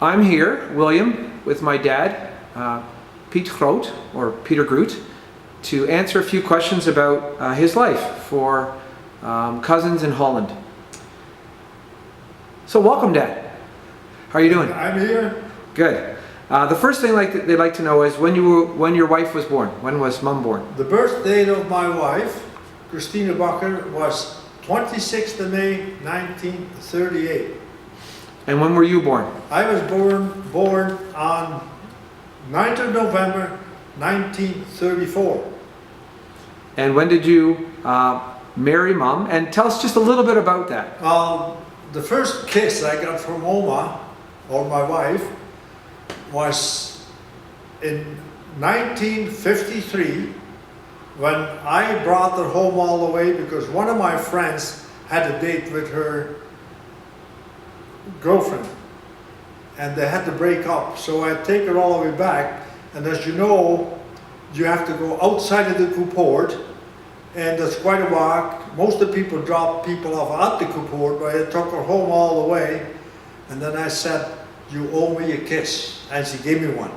I'm here, William, with my dad, Piet Groot, or Peter Groot, to answer a few questions about his life for cousins in Holland. So welcome, Dad. How are you doing? I'm here. Good. The first thing they'd like to know is when your wife was born. When was Mum born? The birth date of my wife, Christine Bakker, was 26th of May 1938. And when were you born? I was born on 9th of November 1934. And when did you marry Mum? And tell us just a little bit about that. The first kiss I got from Oma, or my wife, was in 1953 when I brought her home all the way because one of my friends had a date with her girlfriend and they had to break up, so I take her all the way back, and as you know, you have to go outside of the Couport, and it's quite a walk. Most of the people drop people off at the Couport, but I took her home all the way, and then I said, "You owe me a kiss," and she gave me one.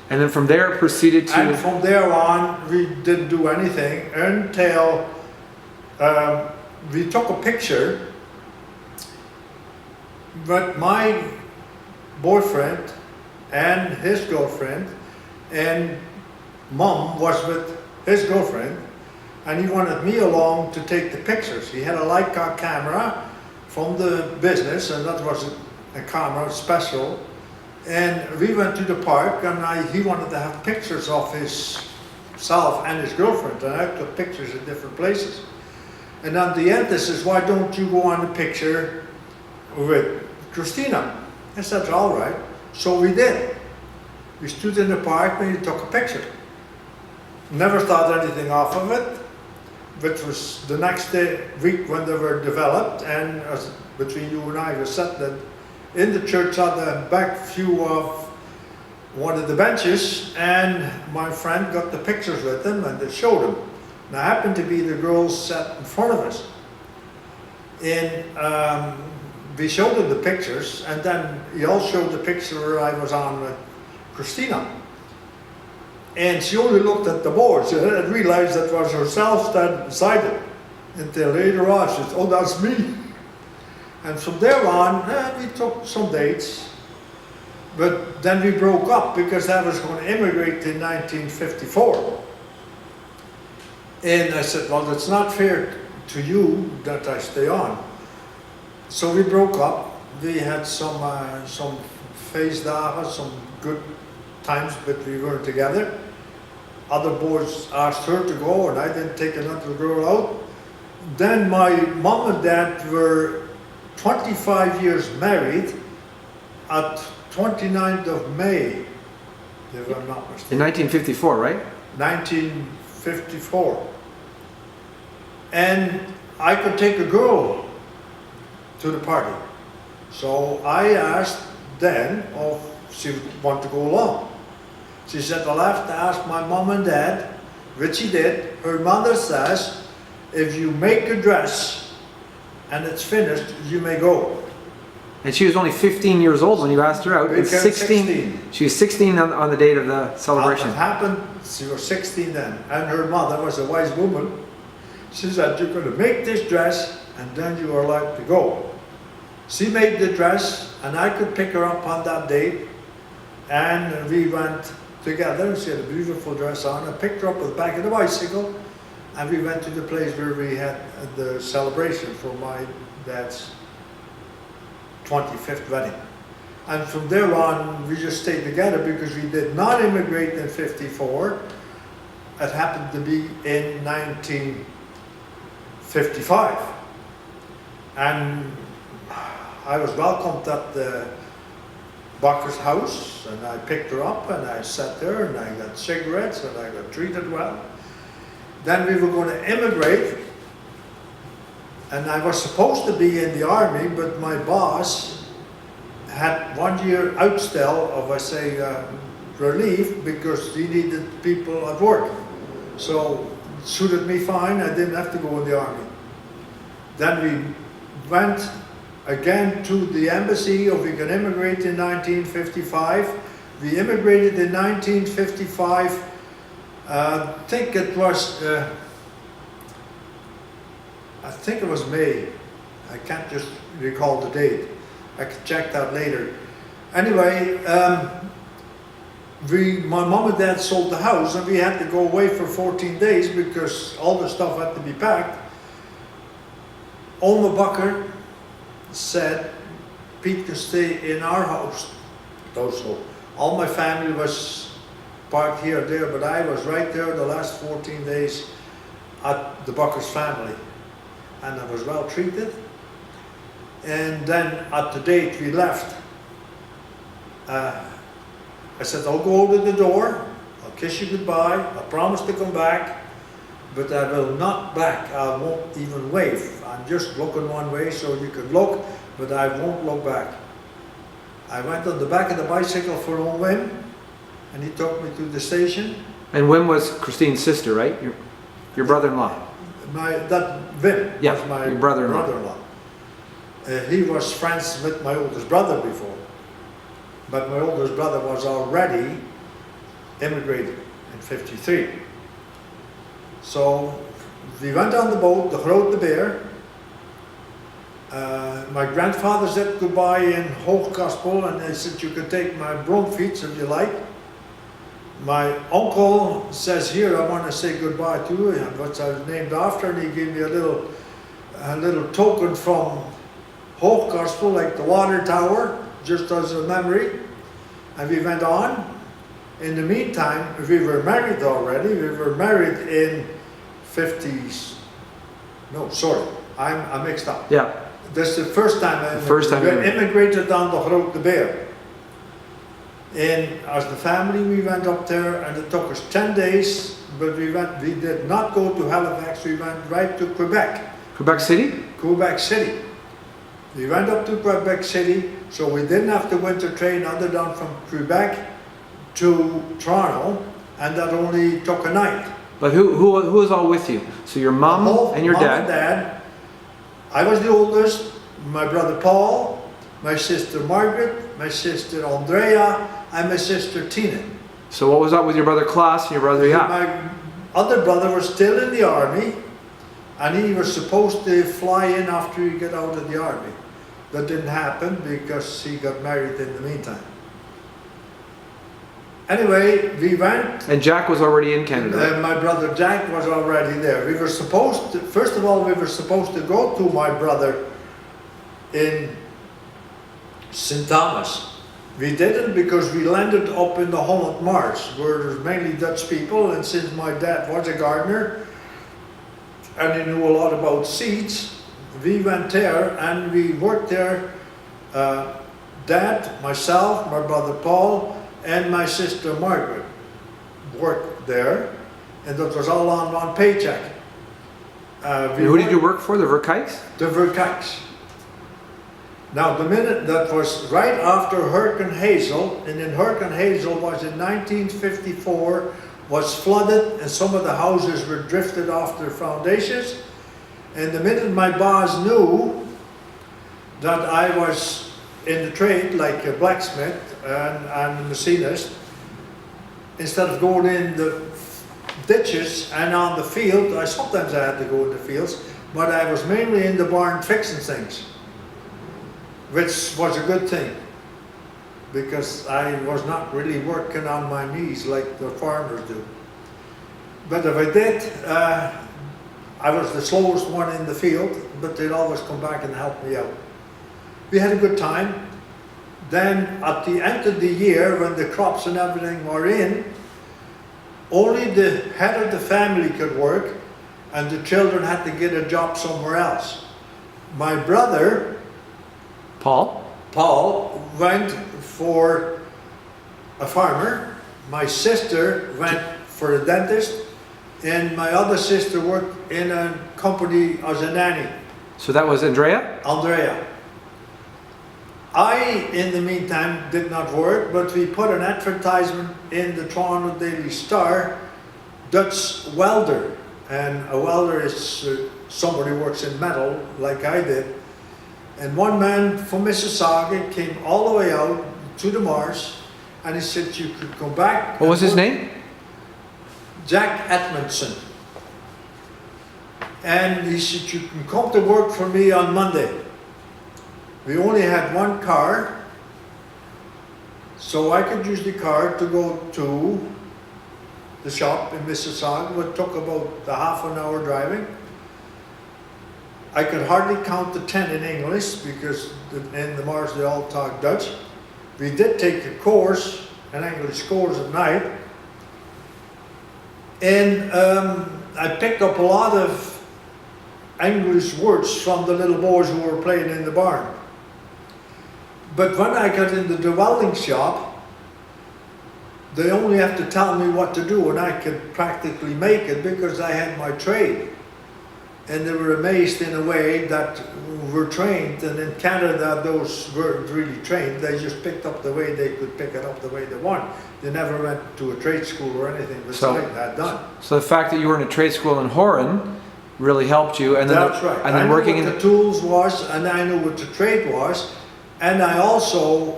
And then from there proceeded to... And from there on, we didn't do anything until we took a picture. But my boyfriend and his girlfriend, and Mum was with his girlfriend, and he wanted me along to take the pictures. He had a Leica camera from the business, and that was a camera special. And we went to the park, and he wanted to have pictures of himself and his girlfriend, and I took pictures in different places. And at the end, they says, "Why don't you go on the picture with Christina?" I said, "All right." So we did. We stood in the park and we took a picture. Never thought anything off of it, which was the next week when they were developed, and between you and I, we sat in the church on the back view of one of the benches, and my friend got the pictures with him and they showed him. And I happened to be the girls sat in front of us. And we showed him the pictures, and then he also showed the picture I was on with Christina. And she only looked at the board. She didn't realize that was herself standing beside it. Until later on, she said, "Oh, that's me." And from there on, we took some dates. But then we broke up because I was going to immigrate in 1954. And I said, "Well, it's not fair to you that I stay on." So we broke up. We had some feestdagen, some good times, but we weren't together. Other boys asked her to go, and I didn't take another girl out. Then my mom and dad were 25 years married at 29th of May, if I'm not mistaken. In 1954, right? 1954. And I could take a girl to the party. So I asked then if she would want to go along. She said, "I'll have to ask my mom and dad," which she did. Her mother says, "If you make a dress and it's finished, you may go." And she was only 15 years old when you asked her out. We It's turned 16. She was 16 on the date of the celebration. What happened, she was 16 then, and her mother was a wise woman. She said, "You're going to make this dress, and then you are allowed to go." She made the dress, and I could pick her up on that date, and we went together. She had a beautiful dress on. I picked her up with the back of the bicycle, and we went to the place where we had the celebration for my dad's 25th wedding. And from there on, we just stayed together because we did not immigrate in 54. It happened to be in 1955. And I was welcomed at the Bakker's house, and I picked her up and I sat there and I got cigarettes and I got treated well. Then we were going to immigrate, and I was supposed to be in the army, but my boss had 1 year uitstel of, relief because he needed people at work. So it suited me fine, I didn't have to go in the army. Then we went again to the embassy if we can immigrate in 1955. We immigrated in 1955. I think it was May. I can't just recall the date. I can check that later. Anyway, my mom and dad sold the house and we had to go away for 14 days because all the stuff had to be packed. Oma Bakker said Piet could stay in our house. Also, all my family was parked here or there, but I was right there the last 14 days at the Bakker's family. And I was well treated. And then at the date we left, I said, I'll go to the door, I'll kiss you goodbye, I promise to come back, but I will not back, I won't even wave. I'm just looking one way so you can look, but I won't look back. I went on the back of the bicycle for old Wim, and he took me to the station. And Wim was Christine's sister, right? Your brother-in-law. Wim Yeah, was my your brother-in-law. brother-in-law. He was friends with my oldest brother before, but my oldest brother was already immigrated in '53. So we went on the boat, the Groot Beer. My grandfather said goodbye in Hoogkaspel, and they said you can take my bromfiets if you like. My uncle says, here, I want to say goodbye to you, which I was named after, and he gave me a little token from Hoogkaspel, like the water tower, just as a memory. And we went on. In the meantime, we were married already. We were married in 50s. No, sorry, I'm mixed up. Yeah. This is the first time we immigrated on the Groot Beer. And as the family, we went up there, and it took us 10 days, but we did not go to Halifax, we went right to Quebec. Quebec City? Quebec City. We went up to Quebec City, so we didn't have to winter train other than from Quebec to Toronto, and that only took a night. But who was all with you? So your mom and your dad? Mom and dad. I was the oldest, my brother Paul, my sister Margaret, my sister Andrea, and my sister Tina. So what was up with your brother Klaas and your brother Jaap? My other brother was still in the army, and he was supposed to fly in after he got out of the army. That didn't happen because he got married in the meantime. Anyway, we went. And Jack was already in Canada. My brother Jack was already there. We were supposed to, first of all, we were supposed to go to my brother in St. Thomas. We didn't because we landed up in the Holland Marsh, where there's mainly Dutch people, and since my dad was a gardener and he knew a lot about seeds, we went there and we worked there. Dad, myself, my brother Paul, and my sister Margaret worked there, and that was all on one paycheck. Who did you work for? The Verkijks? The Verkijks. Now, the minute that was right after Hurricane Hazel, and then Hurricane Hazel was in 1954, was flooded, and some of the houses were drifted off their foundations. And the minute my boss knew that I was in the trade, like a blacksmith and a machinist, instead of going in the ditches and on the field, sometimes I had to go in the fields, but I was mainly in the barn fixing things, which was a good thing, because I was not really working on my knees like the farmers do. But if I did, I was the slowest one in the field, but they'd always come back and help me out. We had a good time. Then at the end of the year, when the crops and everything were in, only the head of the family could work, and the children had to get a job somewhere else. My brother, Paul, went for a farmer. My sister went for a dentist, and my other sister worked in a company as a nanny. So that was Andrea? Andrea. I, in the meantime, did not work, but we put an advertisement in the Toronto Daily Star, Dutch welder. And a welder is somebody who works in metal, like I did. And one man from Mississauga came all the way out to the Mars, and he said you could go back. What was his name? Jack Edmondson. And he said, you can come to work for me on Monday. We only had one car, so I could use the car to go to the shop in Mississauga. It took about a half an hour driving. I could hardly count to 10 in English because in the Mars they all talk Dutch. We did take a course, an English course at night, and I picked up a lot of English words from the little boys who were playing in the barn. But when I got into the welding shop, they only have to tell me what to do and I could practically make it because I had my trade. And they were amazed in a way that we're trained, and in Canada those weren't really trained, they just picked up the way they could pick it up the way they want. They never went to a trade school or anything beside that done. So the fact that you were in a trade school in Horan really helped you, and then That's right. And then I knew working what in the tools was, and I knew what the trade was, and I also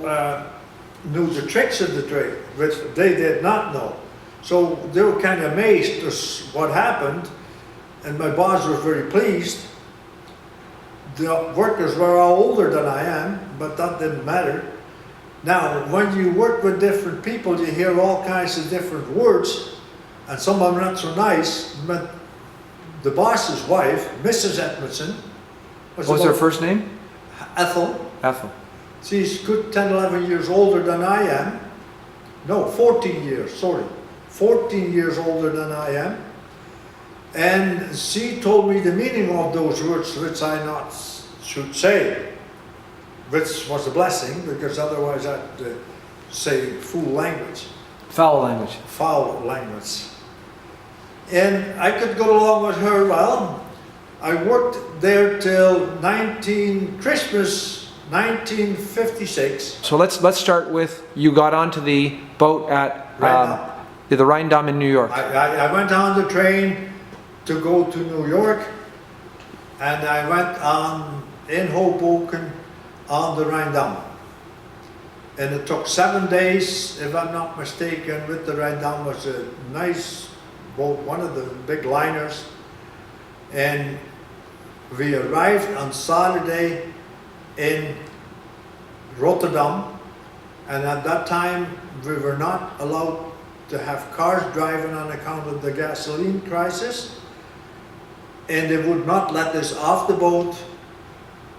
knew the tricks of the trade, which they did not know. So they were kind of amazed at what happened, and my boss was very pleased. The workers were all older than I am, but that didn't matter. Now, when you work with different people, you hear all kinds of different words, and some of them not so nice, but the boss's wife, Mrs. Edmondson, what was her first name? Ethel. Ethel. She's good 10, 11 years older than I am. No, 14 years, sorry. 14 years older than I am. And she told me the meaning of those words, which I not should say, which was a blessing, because otherwise I'd say fool language. Foul language. Foul language. And I could go along with her well. I worked there till Christmas 1956. So let's start with, you got onto the boat at the Rheindamm in New York. I went on the train to go to New York, and I went on in Hoboken on the Rheindamm. And it took 7 days, if I'm not mistaken, with the Rheindamm. Was a nice boat, one of the big liners. And we arrived on Saturday in Rotterdam, and at that time we were not allowed to have cars driving on account of the gasoline crisis, and they would not let us off the boat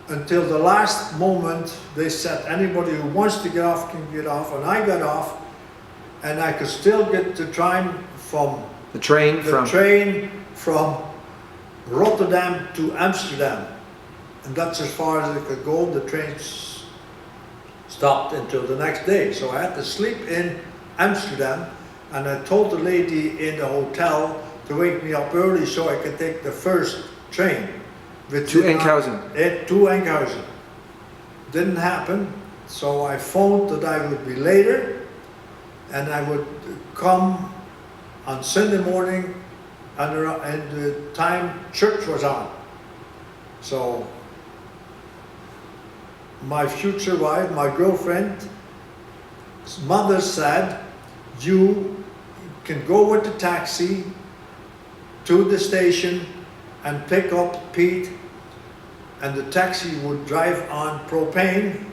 until the last moment. They said anybody who wants to get off can get off, and I got off, and I could still get the train from Rotterdam to Amsterdam, and that's as far as it could go. The train stopped until the next day, so I had to sleep in Amsterdam, and I told the lady in the hotel to wake me up early so I could take the first train. To Enkhuizen. To Enkhuizen. Didn't happen, so I phoned that I would be later, and I would come on Sunday morning, and the time church was on. So my future wife, my girlfriend's mother said, you can go with the taxi to the station and pick up Piet, and the taxi would drive on propane.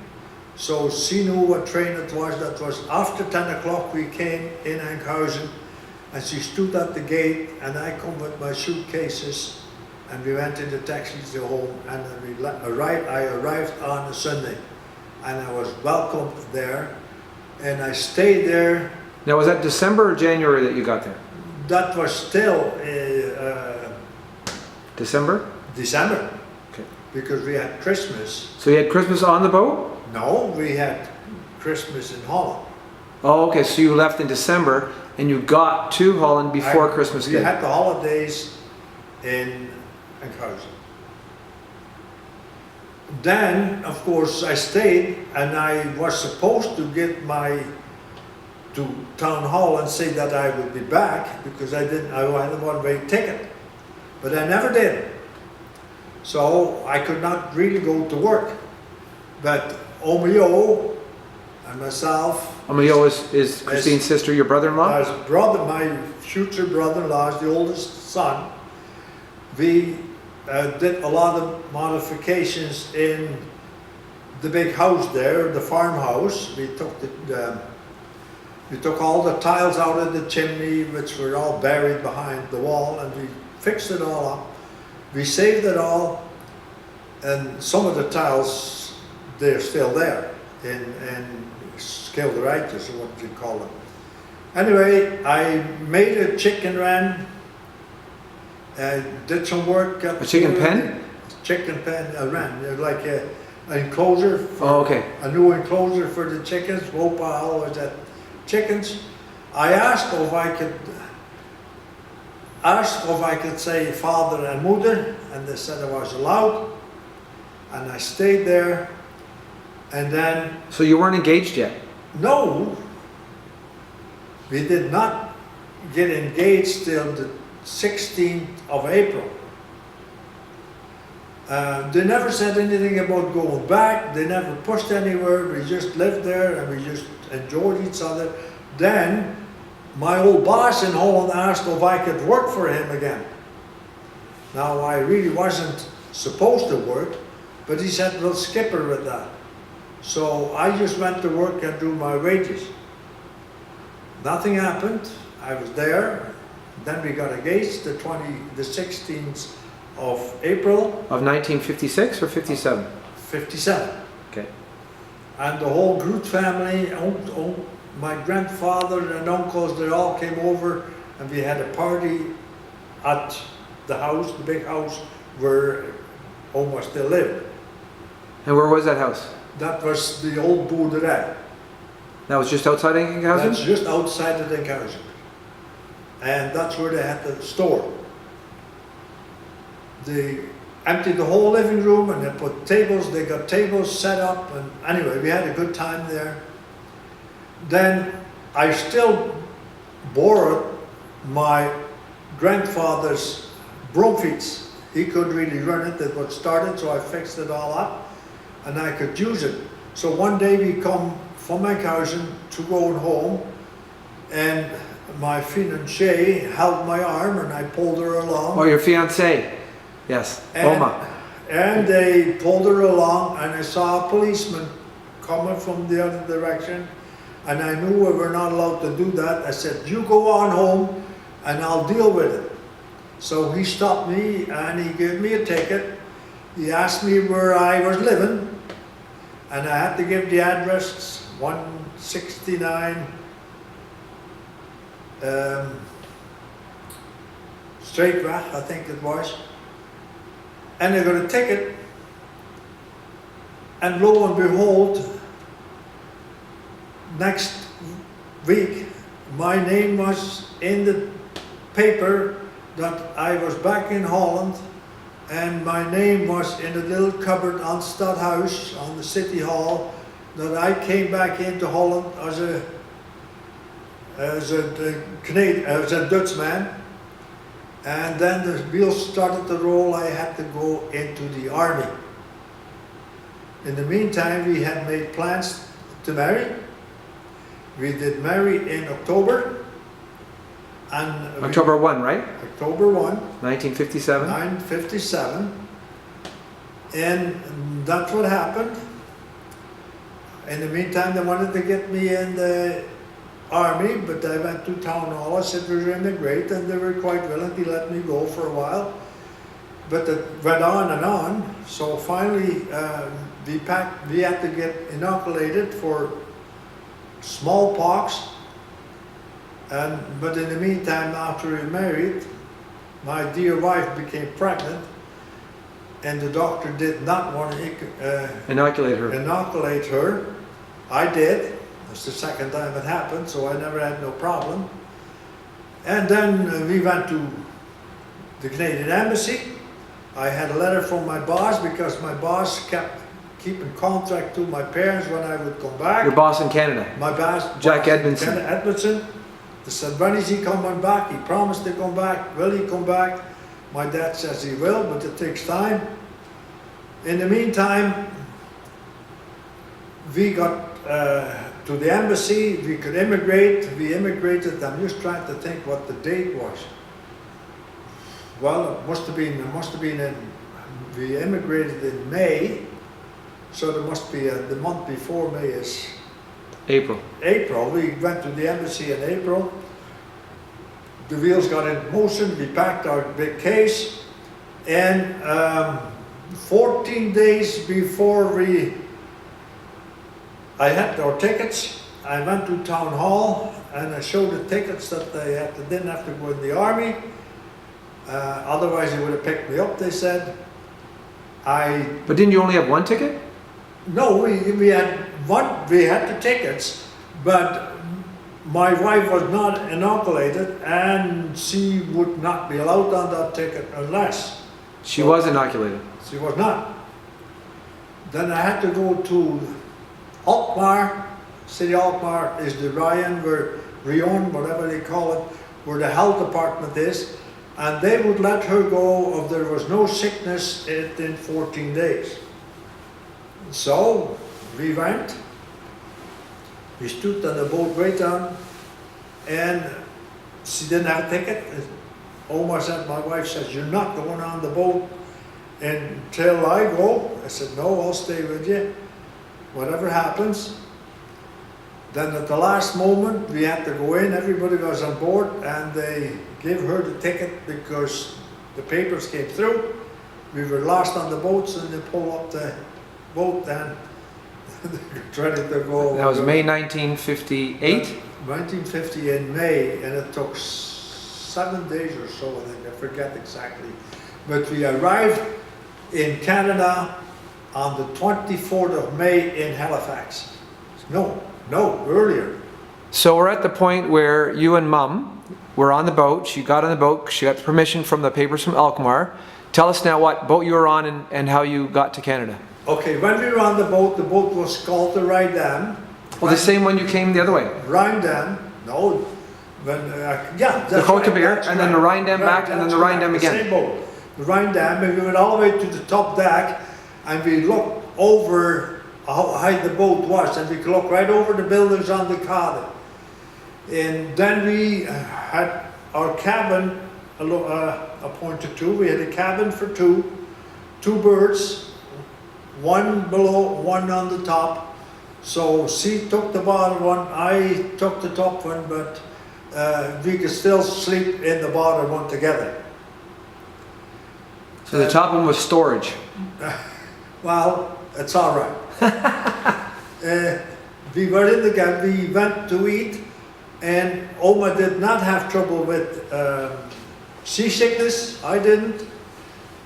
So she knew what train it was. That was after 10 o'clock we came in Enkhuizen, and she stood at the gate, and I come with my suitcases, and we went in the taxi to home, and I arrived on a Sunday, and I was welcomed there, and I stayed there. Now, was that December or January that you got there? That was still December? December. Okay. Because we had Christmas. So you had Christmas on the boat? No, we had Christmas in Holland. Oh, okay, so you left in December and you got to Holland before Christmas Day. We had the holidays in Enkhuizen. Then, of course, I stayed, and I was supposed to get to town hall and say that I would be back, because I had a one-way ticket, but I never did. So I could not really go to work. But Omeo and myself, Emilio is Christine's sister, your brother-in-law? my future brother-in-law is the oldest son. We did a lot of modifications in the big house there, the farmhouse. We took all the tiles out of the chimney, which were all buried behind the wall, and we fixed it all up. We saved it all, and some of the tiles, they're still there in Skilderijtjes, or what you call them. Anyway, I made a chicken run, did some work. A chicken pen? Chicken pen, a run, like an enclosure. Oh, okay. A new enclosure for the chickens. Wopa always had chickens. I asked if I could say father and mother, and they said I was allowed. And I stayed there, and then... So you weren't engaged yet? No, we did not get engaged till the 16th of April. They never said anything about going back, they never pushed anywhere, we just lived there and we just enjoyed each other. Then my old boss in Holland asked if I could work for him again. Now I really wasn't supposed to work, but he said, we'll skip her with that. So I just went to work and drew my wages. Nothing happened, I was there. Then we got engaged the 16th of April. Of 1956 or 57? 57. Okay. And the whole Groot family, my grandfather and uncles, they all came over and we had a party at the house, the big house where Oma still lived. And where was that house? That was the old boerderij. That was just outside Enkhuizen? That's just outside of Enkhuizen. And that's where they had the store. They emptied the whole living room and they put tables, they got tables set up, and anyway, we had a good time there. Then I still borrowed my grandfather's bromfiets. He couldn't really run it, it was started, so I fixed it all up and I could use it. So one day we come from Enkhuizen to going home, and my fiancée held my arm and I pulled her along. Oh, your fiancée. Yes, Oma. And they pulled her along and I saw a policeman coming from the other direction, and I knew we were not allowed to do that. I said, you go on home and I'll deal with it. So he stopped me and he gave me a ticket. He asked me where I was living, and I had to give the address, 169 Straightweg, I think it was. And I got a ticket, and lo and behold, next week my name was in the paper that I was back in Holland, and my name was in a little cupboard on Stadhuis, on the city hall, that I came back into Holland as a Dutchman. And then the wheels started to roll, I had to go into the army. In the meantime, we had made plans to marry. We did marry in October. And October 1, right? October 1. 1957. 1957. And that's what happened. In the meantime, they wanted to get me in the army, but I went to town hall. I said we're immigrate, and they were quite willing to let me go for a while. But it went on and on. So finally, we had to get inoculated for smallpox. But in the meantime, after we married, my dear wife became pregnant, and the doctor did not want to inoculate her. I did. It's the second time it happened, so I never had no problem. And then we went to the Canadian Embassy. I had a letter from my boss, because my boss kept keeping contact to my parents when I would come back. Your boss in Canada? My boss, Jack Edmondson. Edmondson. They said, when is he coming back? He promised to come back. Will he come back? My dad says he will, but it takes time. In the meantime, we got to the embassy, we could immigrate, we immigrated. I'm just trying to think what the date was. Well, it must have been we immigrated in May, so there must be the month before May is April. April. We went to the embassy in April. The wheels got in motion, we packed our big case, and 14 days before I had our tickets, I went to town hall and I showed the tickets that they didn't have to go in the army. Otherwise, they would have picked me up, they said. But didn't you only have one ticket? No, we had the tickets, but my wife was not inoculated and she would not be allowed on that ticket unless. She was inoculated. She was not. Then I had to go to Alkmaar. City Alkmaar is the Rion, whatever they call it, where the health department is. And they would let her go if there was no sickness in 14 days. So we went. We stood on the boat way down, and she didn't have a ticket. Oma said, my wife says, you're not going on the boat until I go. I said, no, I'll stay with you, whatever happens. Then at the last moment, we had to go in, everybody was on board, and they gave her the ticket because the papers came through. We were lost on the boats, and they pulled up the boat, and ready to go. That was May 1958? 1950 in May, and it took 7 days or so, I think, I forget exactly. But we arrived in Canada on the 24th of May in Halifax. No, earlier. So we're at the point where you and Mum were on the boat. She got on the boat, she got permission from the papers from Alkmaar. Tell us now what boat you were on and how you got to Canada. Okay, when we were on the boat was called the Rindam. Well, the same one you came the other way. Rindam, no, when, yeah. The Cote-de-Beer, and then the Rindam back, and then the Rindam again. The same boat, the Rindam, and we went all the way to the top deck, and we looked over how high the boat was, and we could look right over the buildings on the Cade. And then we had our cabin appointed to. We had a cabin for two berths. One below, one on the top. So she took the bottom one, I took the top one, but we could still sleep in the bottom one together. So the top one was storage. Well, it's all right. We were in the cabin, we went to eat, and Oma did not have trouble with seasickness, I didn't.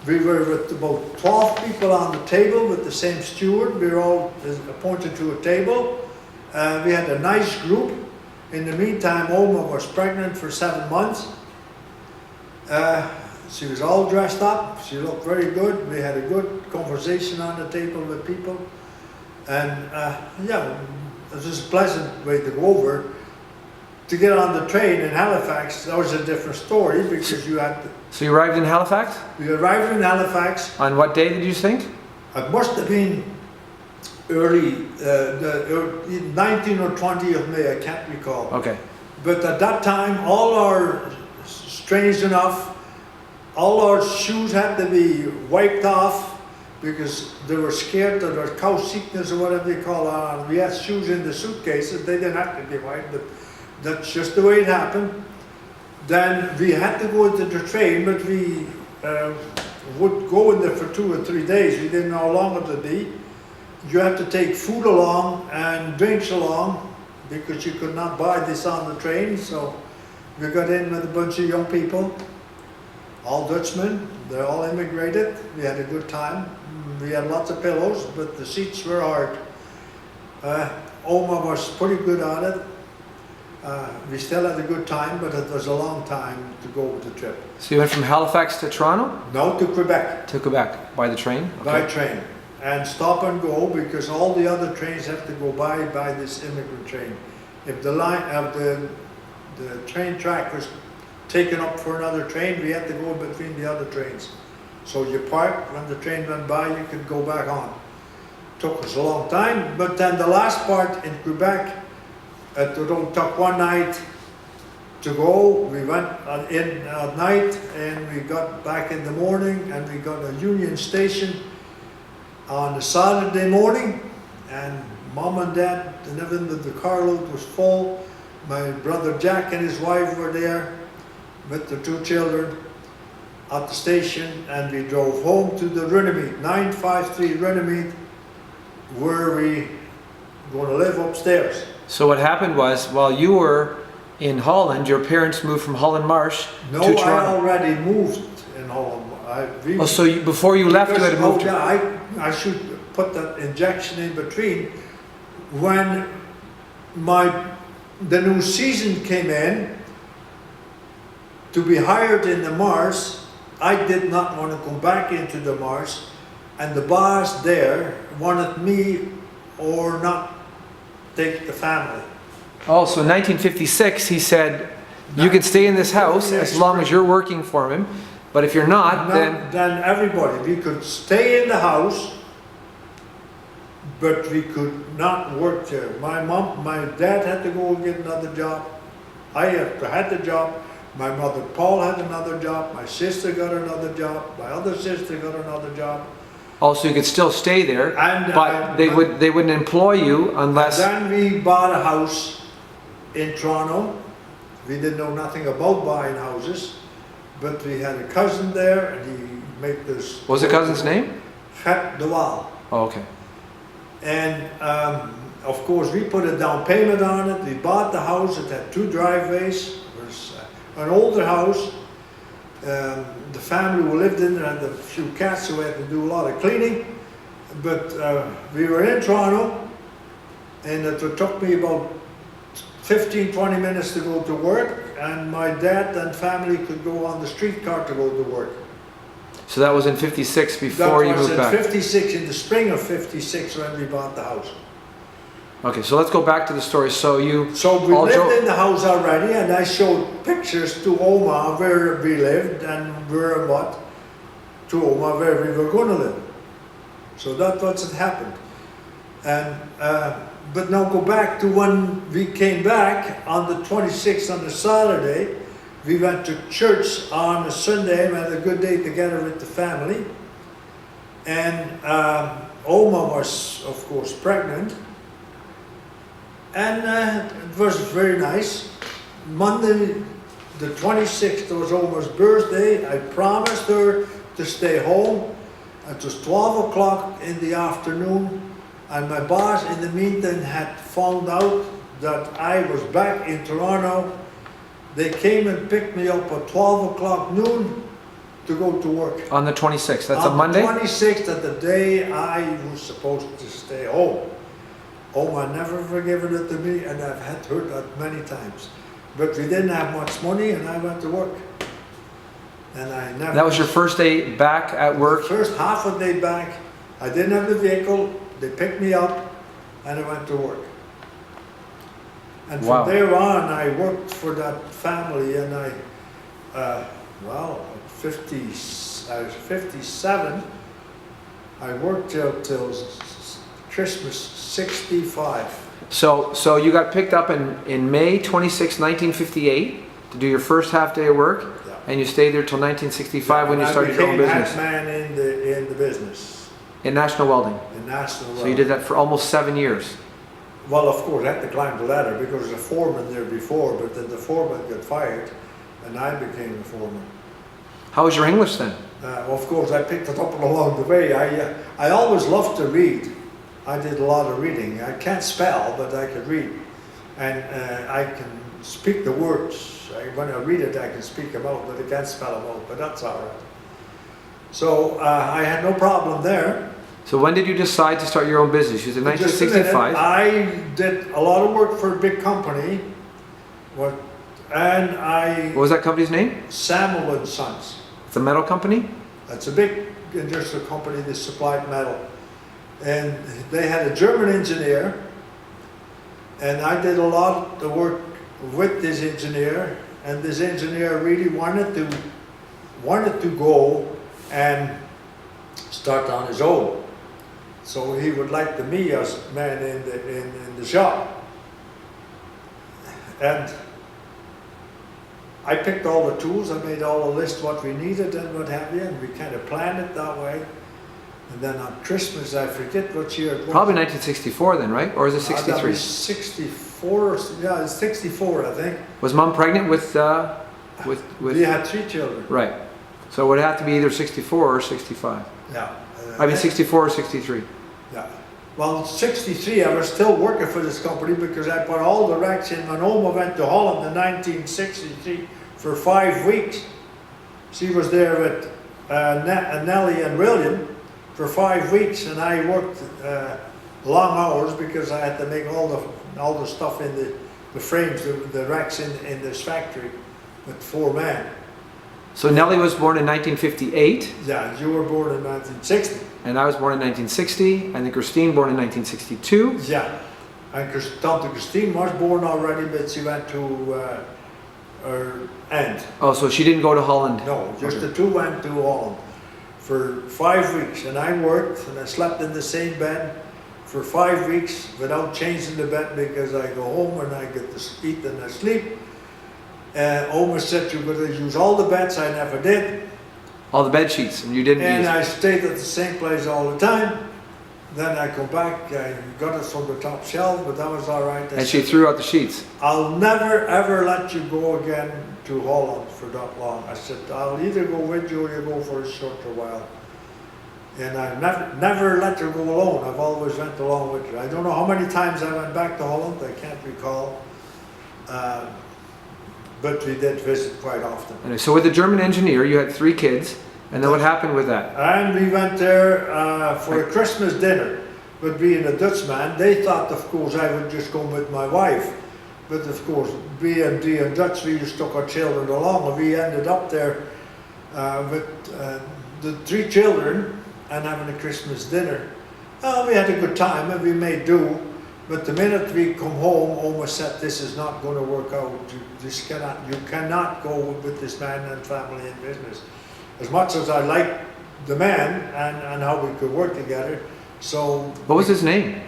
We were with about 12 people on the table with the same steward. We were all appointed to a table. We had a nice group. In the meantime, Oma was pregnant for 7 months. She was all dressed up. She looked very good. We had a good conversation on the table with people. And yeah, it was a pleasant way to go over. To get on the train in Halifax, that was a different story because you had to. So you arrived in Halifax? We arrived in Halifax. On what day did you think? It must have been early, the 19 or 20 of May, I can't recall. Okay. But at that time, all our, strange enough, all our shoes had to be wiped off because they were scared that there was cow sickness or whatever they call it. We had shoes in the suitcases, they didn't have to be wiped, but that's just the way it happened. Then we had to go into the train, but we would go in there for 2 or 3 days. We didn't know how long it would be. You had to take food along and drinks along because you could not buy this on the train. So we got in with a bunch of young people, all Dutchmen. They're all immigrated. We had a good time. We had lots of pillows, but the seats were hard. Oma was pretty good at it. We still had a good time, but it was a long time to go with the trip. So you went from Halifax to Toronto? No, to Quebec. To Quebec, by the train? Okay. By train. And stop and go because all the other trains have to go by this immigrant train. If the line of the train track was taken up for another train, we had to go between the other trains. So you parked, when the train went by, you could go back on. Took us a long time, but then the last part in Quebec, it only took one night to go. We went in at night and we got back in the morning, and we got a Union Station on a Saturday morning, and Mom and Dad and everything, the carload was full. My brother Jack and his wife were there with the two children at the station, and we drove home to the Runnymede, 953 Runnymede, where we going to live upstairs. So what happened was, while you were in Holland, your parents moved from Holland Marsh No, to Toronto. I already moved in Holland. Oh, so before you left, you had to move to... Yeah, I should put that injection in between. When the new season came in, to be hired in the Mars, I did not want to come back into the Mars, and the boss there wanted me or not take the family. Oh, so in 1956, he said, you can stay in this house as long as you're working for him, but if you're not, then everybody, we could stay in the house, but we could not work there. My dad had to go and get another job. I had the job. My mother Paul had another job. My sister got another job. My other sister got another job. also you could still stay there, but they wouldn't employ you unless... Then we bought a house in Toronto. We didn't know nothing about buying houses, but we had a cousin there, and he made this... What was the cousin's name? Piet de Waal. Oh, okay. And of course, we put a down payment on it. We bought the house. It had 2 driveways. It was an older house. The family who lived in there had a few cats, so we had to do a lot of cleaning. But we were in Toronto, and it took me about 15-20 minutes to go to work, and my dad and family could go on the streetcar to go to work. So that was in 56 before you moved back? That was in 56, in the spring of 56 when we bought the house. Okay, so let's go back to the story. So we lived in the house already, and I showed pictures to Oma where we lived and where and what, to Oma where we were going to live. So that's what had happened. And but now go back to when we came back on the 26th on the Saturday. We went to church on a Sunday. We had a good day together with the family. And Oma was, of course, pregnant. And it was very nice. Monday, the 26th, was Oma's birthday. I promised her to stay home. It was 12 o'clock in the afternoon. And my boss, in the meantime, had found out that I was back in Toronto. They came and picked me up at 12 o'clock noon to go to work. On the 26th, that's a Monday? On the 26th, at the day I was supposed to stay home. Oma never forgiven it to me, and I've had heard that many times. But we didn't have much money, and I went to work. And I never... That was your first day back at work? First half a day back. I didn't have the vehicle. They picked me up, and I went to work. And from there on, I worked for that family, and I was 57. I worked till Christmas 65. So you got picked up in May 26, 1958 to do your first half day of work, yeah. And you stayed there till 1965 when you started your own business. I became head man in the business. In National Welding? In National Welding. So you did that for almost 7 years? Well, of course, I had to climb the ladder because there was a foreman there before, but then the foreman got fired, and I became the foreman. How was your English then? Of course, I picked it up along the way. I always loved to read. I did a lot of reading. I can't spell, but I can read. And I can speak the words. When I read it, I can speak them out, but I can't spell them out, but that's all right. So I had no problem there. So when did you decide to start your own business? You said 1965. I did a lot of work for a big company. What was that company's name? Samuel & Sons. It's a metal company? It's a big industrial company that supplied metal. And they had a German engineer, and I did a lot of work with this engineer, and this engineer really wanted to go and start on his own. So he would like me as man in the shop. And I picked all the tools, I made all the list what we needed and what have you, and we kind of planned it that way. And then on Christmas, I forget what year it was. Probably 1964 then, right? Or is it That 63? was 64, yeah, it's 64, I think. Was Mom pregnant with We had 3 children. Right. So it would have to be either 64 or 65. Yeah. I mean 64 or 63. Yeah. Well, 63, I was still working for this company because I put all the racks in. My Oma went to Holland in 1963 for 5 weeks. She was there with Nellie and William for 5 weeks, and I worked long hours because I had to make all the stuff in the frames, the racks in this factory with 4 men. So Nellie was born in 1958. Yeah, you were born in 1960. And I was born in 1960, and then Christine born in 1962. Yeah, and Tante Christine was born already, but she went to her aunt. Oh, so she didn't go to Holland? No, just the 2 went to Holland for 5 weeks, and I worked and I slept in the same bed for 5 weeks without changing the bed because I go home and I get to eat and I sleep. Oma said you're going to use all the beds, I never did. All the bed sheets, and you didn't And use I stayed at the same place all the time. Then I come back, I got it from the top shelf, but that was all right. And she threw out the sheets. I'll never ever let you go again to Holland for that long. I said, I'll either go with you or you go for a shorter while. And I never let her go alone. I've always went along with her. I don't know how many times I went back to Holland, I can't recall. But we did visit quite often. Anyway, so with the German engineer, you had 3 kids, and then what happened with that? And we went there for a Christmas dinner. But being a Dutchman, they thought, of course, I would just go with my wife. But of course, being Dutch, we just took our children along, and we ended up there with the 3 children and having a Christmas dinner. We had a good time, and we made do. But the minute we come home, Oma said, this is not going to work out. You cannot go with this man and family and business. As much as I like the man and how we could work together, so... What was his name?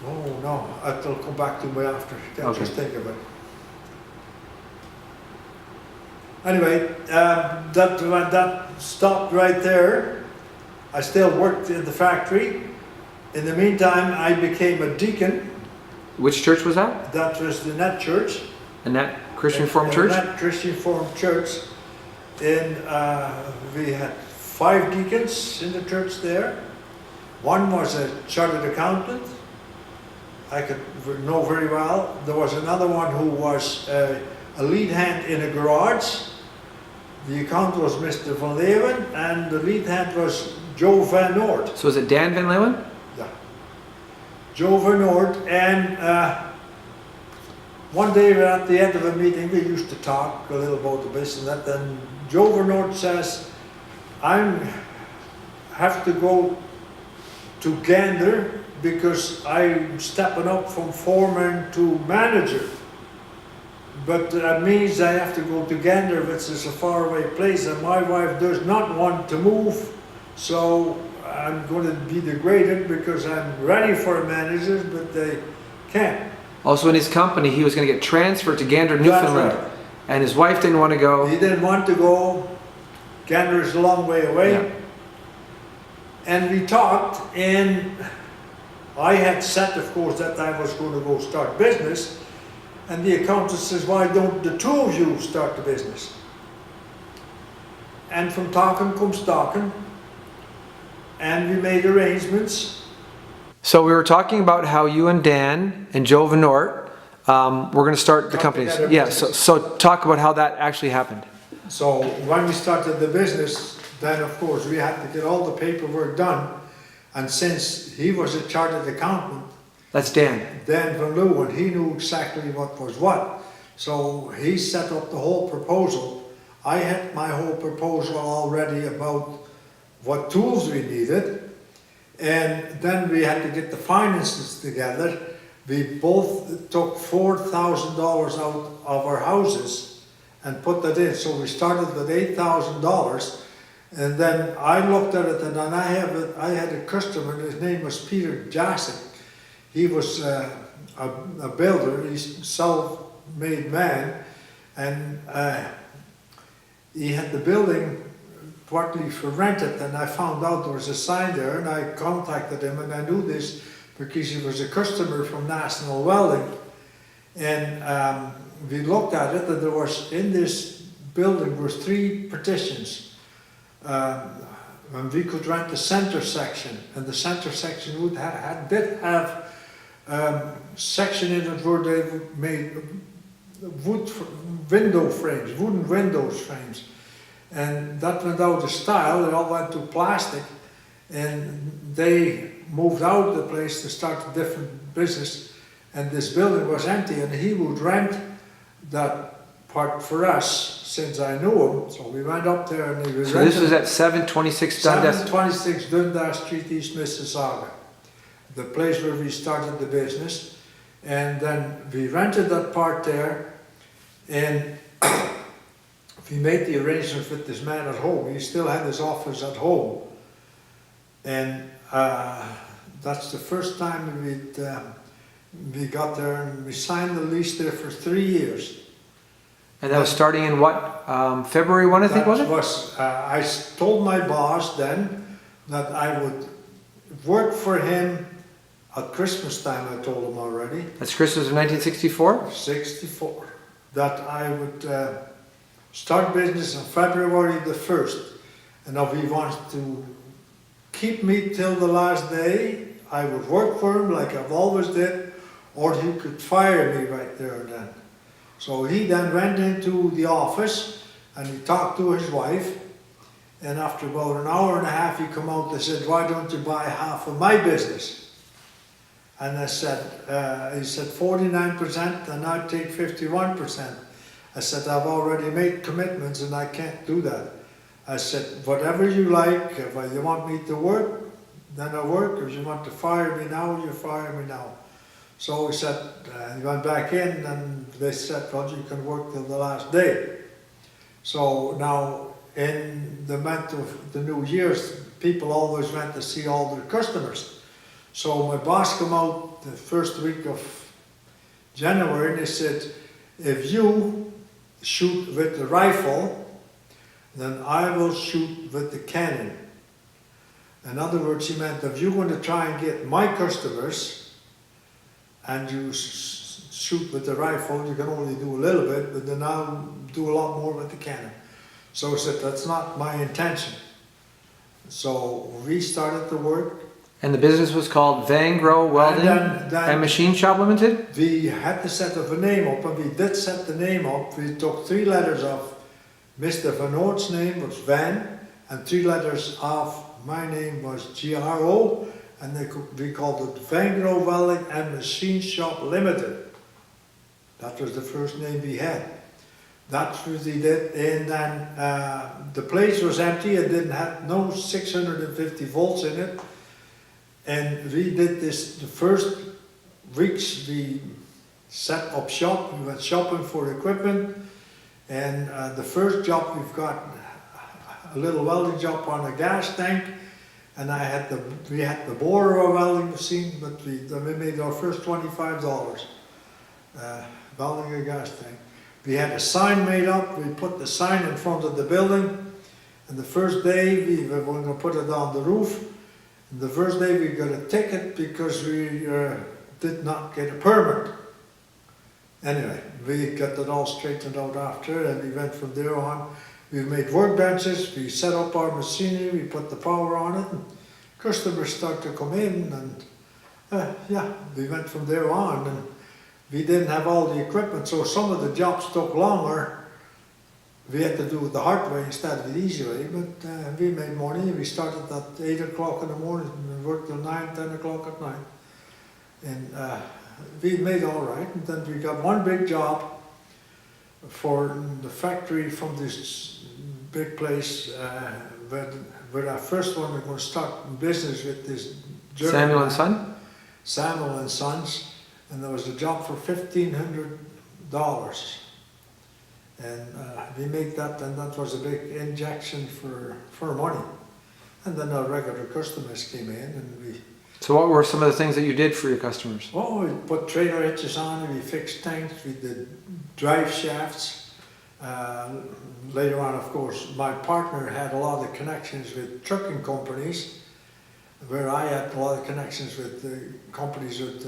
Oh no, it'll come back to me after. Can't Okay. just think of it. Anyway, that stopped right there. I still worked in the factory. In the meantime, I became a deacon. Which church was that? That was the Net Church. And that Christian Reformed Church? Net Christian Reformed Church. We had 5 deacons in the church there. One was a chartered accountant. I could know very well. There was another one who was a lead hand in a garage. The accountant was Mr. Van Leeuwen, and the lead hand was Joe Van Noord. So is it Dan Van Leeuwen? Yeah. Joe Van Noord, and one day at the end of a meeting we used to talk a little about the business, and then Joe Van Noord says, I have to go to Gander because I'm stepping up from foreman to manager. But that means I have to go to Gander, which is a faraway place, and my wife does not want to move. So I'm going to be degraded because I'm ready for a manager, but they can't. Also in his company, he was going to get transferred to Gander, Newfoundland. That's right. And his wife didn't want to go. He didn't want to go. Gander is a long way away. Yeah. And we talked, and I had said, of course, that I was going to go start business. And the accountant says, why don't the 2 of you start the business? And from talking comes talking. And we made arrangements. So we were talking about how you and Dan and Joe Van Noort were going to start the Got companies. together Yeah, business. so talk about how that actually happened. So when we started the business, then of course we had to get all the paperwork done. And since he was a chartered accountant, That's Dan. Dan Van Leeuwen, he knew exactly what was what. So he set up the whole proposal. I had my whole proposal already about what tools we needed. And then we had to get the finances together. We both took $4,000 out of our houses and put that in. So we started with $8,000. And then I looked at it, and then I had a customer, and his name was Peter Jasic. He was a builder, he's a self-made man, and he had the building partly for rented, and I found out there was a sign there, and I contacted him, and I knew this because he was a customer from National Welding. And we looked at it, and there was, in this building, was 3 partitions. And we could rent the center section, and the center section did have section in it where they made wooden window frames, and that went out of style. It all went to plastic, and they moved out of the place to start a different business, and this building was empty, and he would rent that part for us since I knew him. So we went up there, and he was So this was at 726 Dundas? 726 Dundas Street, East Mississauga, the place where we started the business. And then we rented that part there, and we made the arrangements with this man at home. He still had his office at home, and that's the first time we got there, and we signed the lease there for 3 years. And that was starting in what, February 1, I think, was it? I told my boss then that I would work for him at Christmas time. I told him already. That's Christmas of 1964? 64. That I would start business on February the 1st. And if he wants to keep me till the last day, I would work for him like I've always did, or he could fire me right there and then. So he then went into the office, and he talked to his wife, and after about an hour and a half he come out and said, "Why don't you buy half of my business?" And I said, he said 49%, and I'd take 51%. I said, "I've already made commitments and I can't do that." I said, "Whatever you like, if you want me to work, then I work. If you want to fire me now, you fire me now." So he said, he went back in, and they said, "Well, you can work till the last day." So now, in the month of the New Year's, people always went to see all their customers. So my boss came out the first week of January, and he said, "If you shoot with the rifle, then I will shoot with the cannon." In other words, he meant, if you're going to try and get my customers, and you shoot with the rifle, you can only do a little bit, but then I'll do a lot more with the cannon. So I said, that's not my intention. So we started to work. And the business was called Van Gro Welding and Machine Shop Limited? We had to set up a name up, and we did set the name up. We took 3 letters of Mr. Van Oort's name was Van, and 3 letters of my name was GRO, and we called it Van Gro Welding and Machine Shop Limited. That was the first name we had. That's what we did, and then the place was empty. It didn't have no 650 volts in it, and we did this the first weeks. We set up shop. We went shopping for equipment, and the first job we've got a little welding job on a gas tank. And we had the borer welding machine, but we made our first $25 welding a gas tank. We had a sign made up. We put the sign in front of the building, and the first day we were going to put it on the roof. And the first day we got a ticket because we did not get a permit. Anyway, we got it all straightened out after, and we went from there on. We made workbenches, we set up our machinery, we put the power on it, and customers started to come in, and yeah, we went from there on, and we didn't have all the equipment, so some of the jobs took longer. We had to do it the hard way instead of the easy way, but we made money. We started at 8 o'clock in the morning and worked till 9, 10 o'clock at night, and we made all right. And then we got one big job for the factory from this big place where our first one we're going to start business with this German Samuel and Son? Samuel and Sons, and there was a job for $1,500. And we made that, and that was a big injection for money. And then our regular customers came in, and we So what were some of the things that you did for your customers? we put trailer hitches on, and we fixed tanks, we did drive shafts. Later on, of course, my partner had a lot of connections with trucking companies, where I had a lot of connections with companies with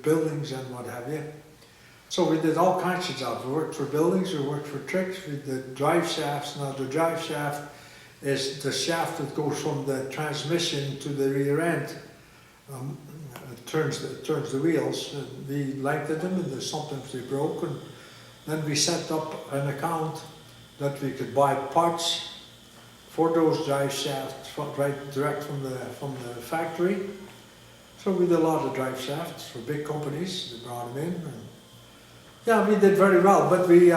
buildings and what have you. So we did all kinds of jobs. We worked for buildings, we worked for trucks, we did drive shafts. Now the drive shaft is the shaft that goes from the transmission to the rear end. It turns the wheels, and we lengthened them, and sometimes they broke. And then we set up an account that we could buy parts for those drive shafts direct from the factory. So we did a lot of drive shafts for big companies. They brought them in. And yeah, we did very well, but we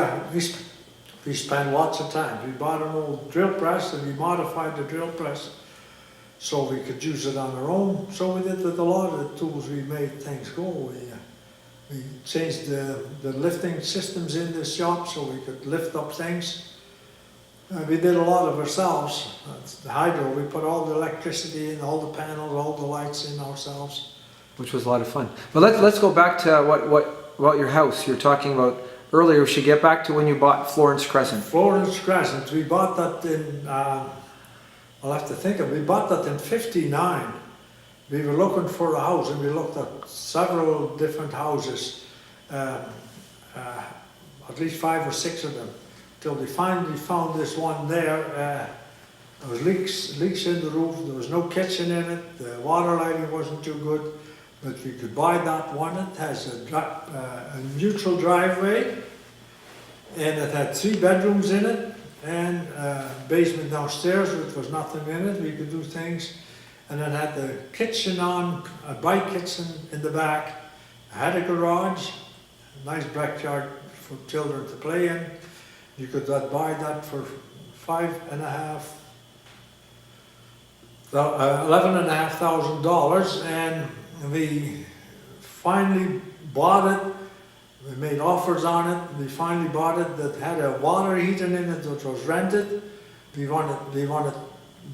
spent lots of time. We bought an old drill press, and we modified the drill press so we could use it on our own. So we did with a lot of the tools, we made things go. We changed the lifting systems in the shop so we could lift up things. We did a lot of ourselves. The hydro, we put all the electricity in, all the panels, all the lights in ourselves. Which was a lot of fun. But let's go back to what your house you're talking about earlier. We should get back to when you bought Florence Crescent. Florence Crescent, we bought that in, I'll have to think of it, we bought that in '59. We were looking for a house, and we looked at several different houses, at least 5 or 6 of them, till we finally found this one there. There was leaks in the roof, there was no kitchen in it, the water lighting wasn't too good, but we could buy that one. It has a neutral driveway, and it had 3 bedrooms in it, and a basement downstairs, which was nothing in it. We could do things. And it had the kitchen on, a bike kitchen in the back. It had a garage, a nice backyard for children to play in. You could buy that for $11,500, and we finally bought it. We made offers on it. We finally bought it. That had a water heater in it, which was rented. We wanted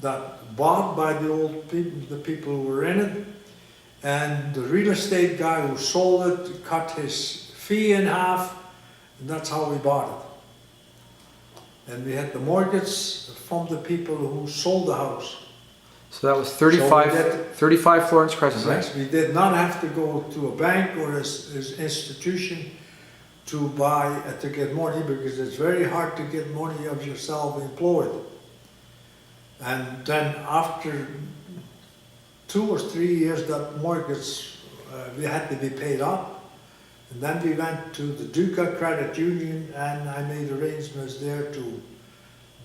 that bought by the people who were in it. And the real estate guy who sold it cut his fee in half, and that's how we bought it. And we had the mortgage from the people who sold the house. So that was 35 Florence Crescent, right? Yes, we did not have to go to a bank or an institution to get money, because it's very hard to get money of yourself employed. And then after 2 or 3 years, that mortgage, we had to be paid up. And then we went to the Duca Credit Union, and I made arrangements there to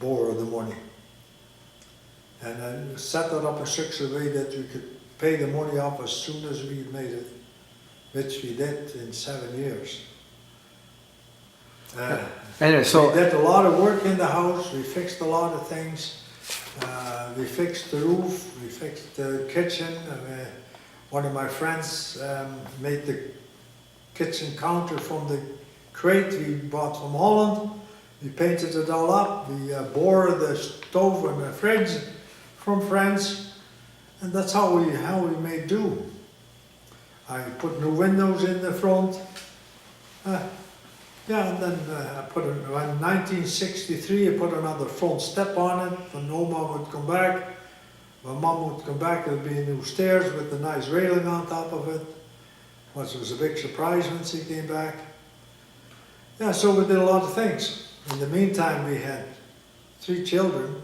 borrow the money. And I set it up in such a way that we could pay the money off as soon as we made it, which we did in 7 years. Anyway, so we did a lot of work in the house. We fixed a lot of things. We fixed the roof. We fixed the kitchen. One of my friends made the kitchen counter from the crate we bought from Holland. We painted it all up. We bore the stove and the fridge from France, and that's how we made do. I put new windows in the front. Yeah, and then in 1963 I put another front step on it. When Oma would come back, when Mom would come back, there'd be new stairs with a nice railing on top of it, which was a big surprise when she came back. Yeah, so we did a lot of things. In the meantime, we had 3 children,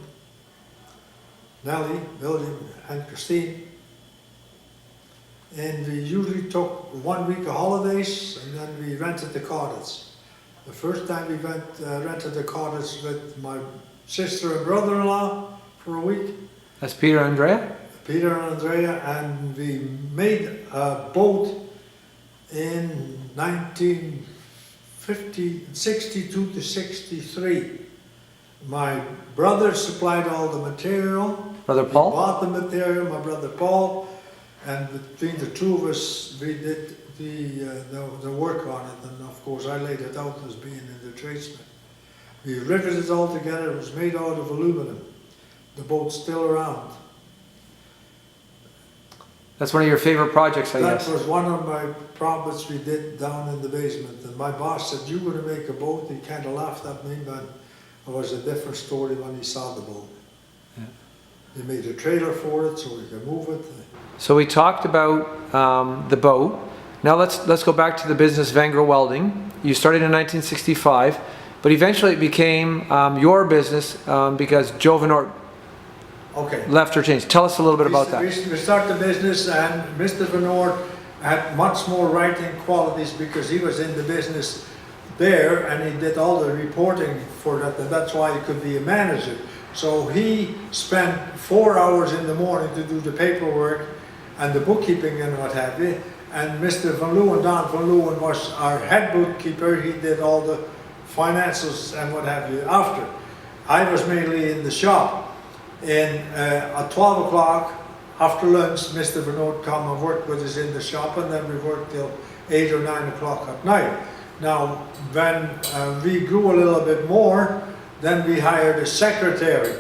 Nellie, William, and Christine. And we usually took 1 week of holidays, and then we rented the cottage. The first time we rented the cottage with my sister and brother-in-law for a week. That's Peter and Andrea? Peter and Andrea, and we made a boat in 1962 to 63. My brother supplied all the material. Brother Paul? We bought the material, my brother Paul, and between the 2 of us, we did the work on it, and of course I laid it out as being in the tradesman. We riveted it all together. It was made out of aluminum. The boat's still around. That's one of your favorite projects, I That guess. was one of my projects we did down in the basement. And my boss said, "You're going to make a boat." He kind of laughed at me, but it was a different story when he saw the boat. Yeah. He made a trailer for it so we could move it. So we talked about the boat. Now let's go back to the business Vangro Welding. You started in 1965, but eventually it became your business because Joe Van Oort Okay. left or changed. Tell us a little bit about that. We started the business, and Mr. Van Oort had much more writing qualities because he was in the business there and he did all the reporting for that, and that's why he could be a manager. So he spent 4 hours in the morning to do the paperwork and the bookkeeping and what have you. And Mr. Van Leeuwen, Don Van Leeuwen, was our head bookkeeper. He did all the financials and what have you after. I was mainly in the shop. And at 12 o'clock after lunch, Mr. Van Oort come and worked with us in the shop, and then we worked till 8 or 9 o'clock at night. Now, when we grew a little bit more, then we hired a secretary.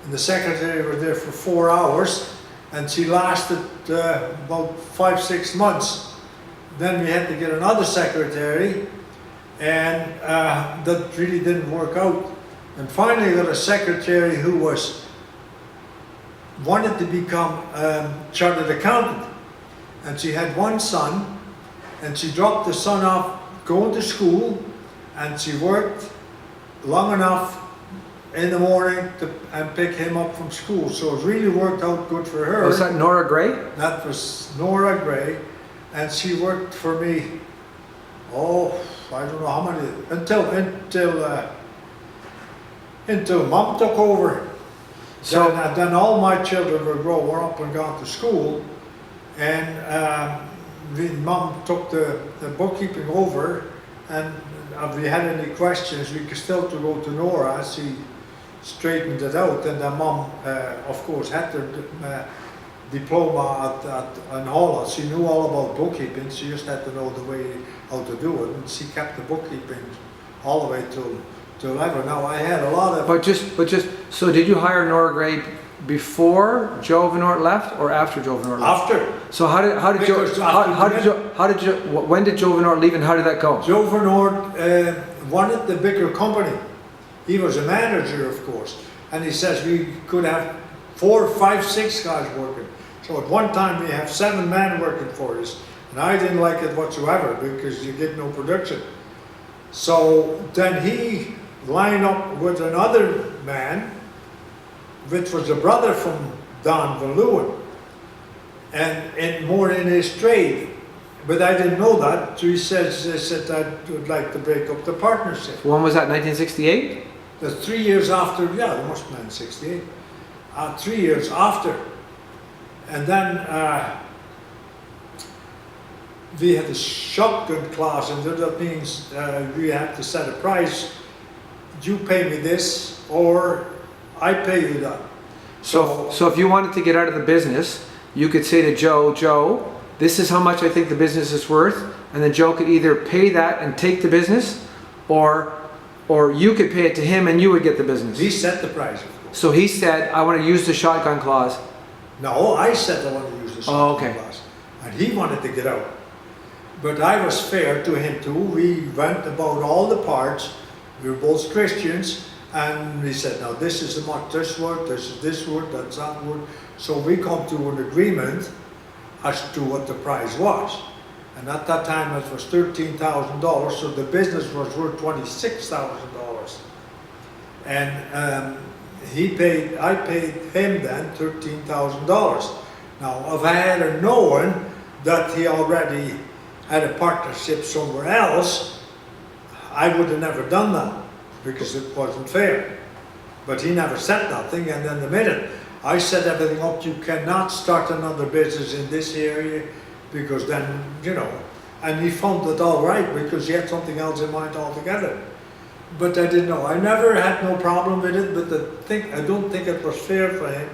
And the secretary was there for 4 hours, and she lasted about 5-6 months. Then we had to get another secretary, and that really didn't work out. And finally got a secretary who wanted to become chartered accountant. And she had one son, and she dropped the son off going to school, and she worked long enough in the morning and pick him up from school. So it really worked out good for her. Was that Nora Gray? That was Nora Gray, and she worked for me, I don't know how many, until Mom took over. So Then all my children were up and gone to school, and Mom took the bookkeeping over, and if we had any questions, we could still to go to Nora. She straightened it out, and then Mom, of course, had her diploma in Holland. She knew all about bookkeeping. She just had to know the way how to do it, and she kept the bookkeeping all the way till ever. Now I had a lot of. But just so did you hire Nora Gray before Joe Van Oort left or after Joe Van Oort left? After. So when did Joe Van Oort leave and how did that go? Joe Van Oort wanted the bigger company. He was a manager, of course, and he says we could have 4, 5, 6 guys working. So at one time we have 7 men working for us, and I didn't like it whatsoever because you get no production. So then he lined up with another man, which was a brother from Don Van Leeuwen, and more in his trade. But I didn't know that, so he said I would like to break up the partnership. When was that, 1968? The 3 years after, yeah, it must have been 68. 3 years after. And then we had a shotgun clause, and that means we had to set a price. You pay me this, or I pay you that. So if you wanted to get out of the business, you could say to Joe, this is how much I think the business is worth, and then Joe could either pay that and take the business, or you could pay it to him and you would get the business. He set the price, of course. So he said, I want to use the shotgun clause. No, I said I want to use the shotgun okay. clause. And he wanted to get out. But I was fair to him too. We went about all the parts. We were both Christians. And we said, now this is how much this word, this is this word, that's that word. So we come to an agreement as to what the price was. And at that time it was $13,000, so the business was worth $26,000. And I paid him then $13,000. Now, if I had known that he already had a partnership somewhere else, I would have never done that because it wasn't fair. But he never said nothing, and then the minute I set everything up, you cannot start another business in this area because then, and he found it all right because he had something else in mind altogether. But I didn't know. I never had no problem with it, but I don't think it was fair for him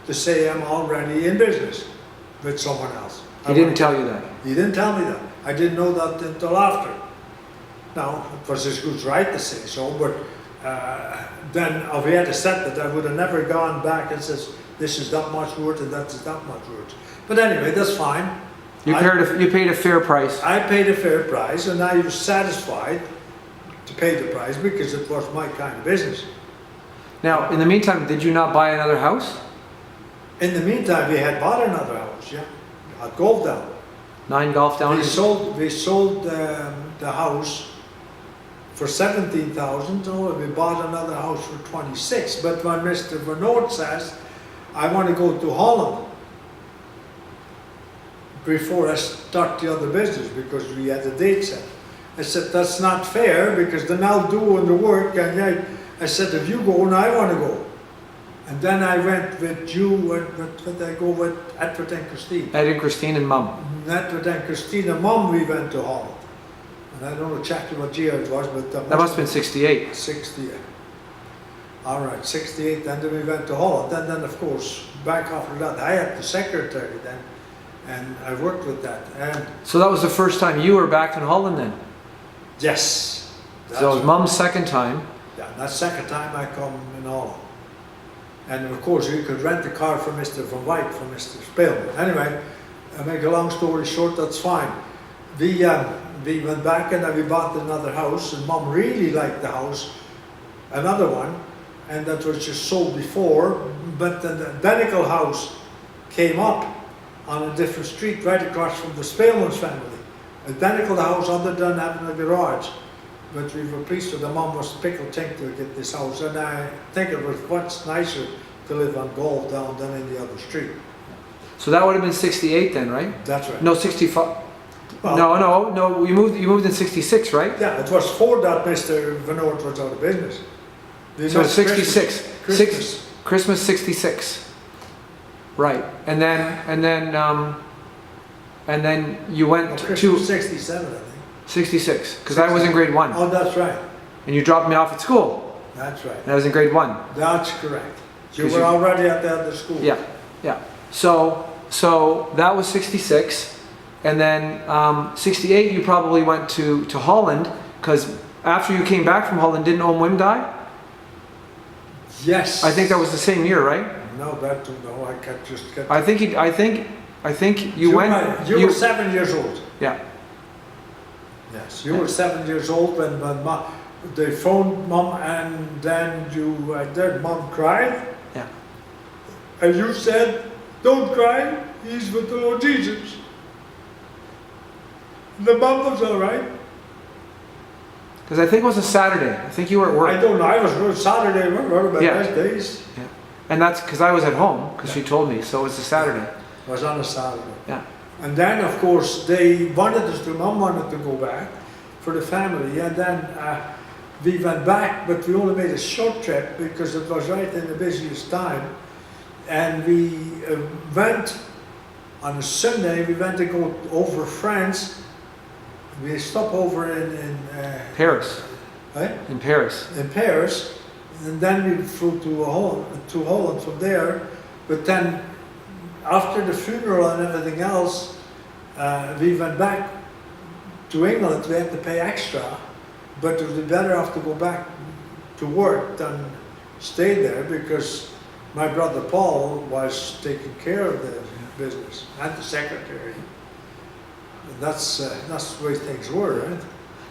to say I'm already in business with someone else. He didn't tell you that? He didn't tell me that. I didn't know that until after. Now, it was his good right to say so, but then if we had to set it, I would have never gone back and says, this is that much worth and that is that much worth. But anyway, that's fine. You paid a fair price. I paid a fair price and I was satisfied to pay the price because it was my kind of business. Now, in the meantime, did you not buy another house? In the meantime, we had bought another house, yeah, at Golf Down. 9 Golf Down? We sold the house for 17,000, and we bought another house for 26. But when Mr. Vernord says, I want to go to Holland before I start the other business because we had a date set. I said, that's not fair because they're now doing the work, and I said, if you go and I want to go. And then I went with you, and I go with Edward and Christine. Ed and Christine and Mum. Edward and Christine and Mum, we went to Holland. And I don't know exactly what year it was, but That must have been 68. 68. All right, 68, and then we went to Holland. And then, of course, back after that, I had the secretary then, and I worked with that. And So that was the first time you were back in Holland then? yes. So it was Mum's second time. Yeah, that second time I come in Holland. And of course, you could rent a car from Mr. Van Wyk, from Mr. Speelman. Anyway, I make a long story short, that's fine. We went back and we bought another house, and Mum really liked the house, another one, and that was just sold before, but then the identical house came up on a different street right across from the Speelman's family. Identical house other than having a garage. But we were pleased with the Mum was pickled thing to get this house, and I think it was much nicer to live on Golf Down than in the other street. So that would have been 68 then, right? That's right. No, 65. Well, No. You moved in 66, right? yeah, it was for that Mr. Vernord was out of business. So it's 66. Christmas. Christmas 66. Right. And then you went Christmas to 67, I think. 66, because I was in grade 1. Oh, that's right. And you dropped me off at school. That's right. And I was in grade 1. That's correct. You 'Cause were you- already at the other school. Yeah. So that was 66. And then 68, you probably went to Holland, because after you came back from Holland, didn't Wim die? Yes. I think that was the same year, right? No, no, I can't just get. I think you went. Right. You were 7 years old. Yeah. Yes, you were 7 years old when they phoned Mum, and then Mum cried, Yeah. and you said, "Don't cry, he's with the Lord Jesus." The Mum was all right. Because I think it was a Saturday. I think you were at work. I don't know. I was on Saturday. Remember my Yeah. best days? Yeah. And that's because I was at home, because she told me. So it was a Saturday. It was on a Saturday. Yeah. And then, of course, they wanted us to. Mum wanted to go back for the family, and then we went back, but we only made a short trip because it was right in the busiest time. And we went on a Sunday. We went to go over France. We stopped over in Paris. eh? In Paris. in Paris, and then we flew to Holland from there. But then, after the funeral and everything else, we went back to England. We had to pay extra, but it would be better off to go back to work than stay there because my brother Paul was taking care of the business and the secretary. And that's the way things were, right?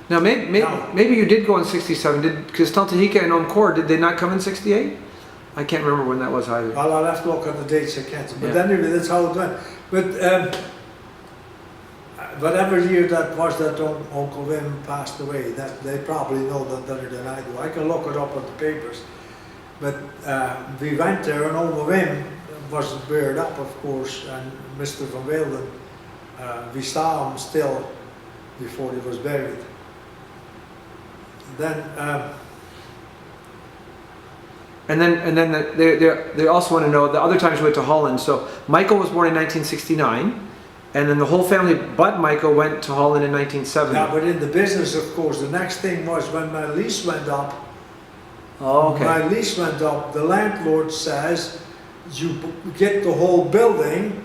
Now, maybe you did go in 67. Because Taltahika and Encore, did they not come in 68? I can't remember when that was either. Well, I'll have to look at the dates. I can't. But Yeah. anyway, that's how it went. But whatever year that was that Uncle Wim passed away, that they probably know that better than I do. I can look it up on the papers. But we went there, and Uncle Wim was buried up, of course, and Mr. Van Wilden, we saw him still before he was buried. Then. And then they also want to know the other times you went to Holland. So Michael was born in 1969, and then the whole family but Michael went to Holland in 1970. Yeah, but in the business, of course, the next thing was when my lease went up. Oh, okay. My lease went up. The landlord says you get the whole building,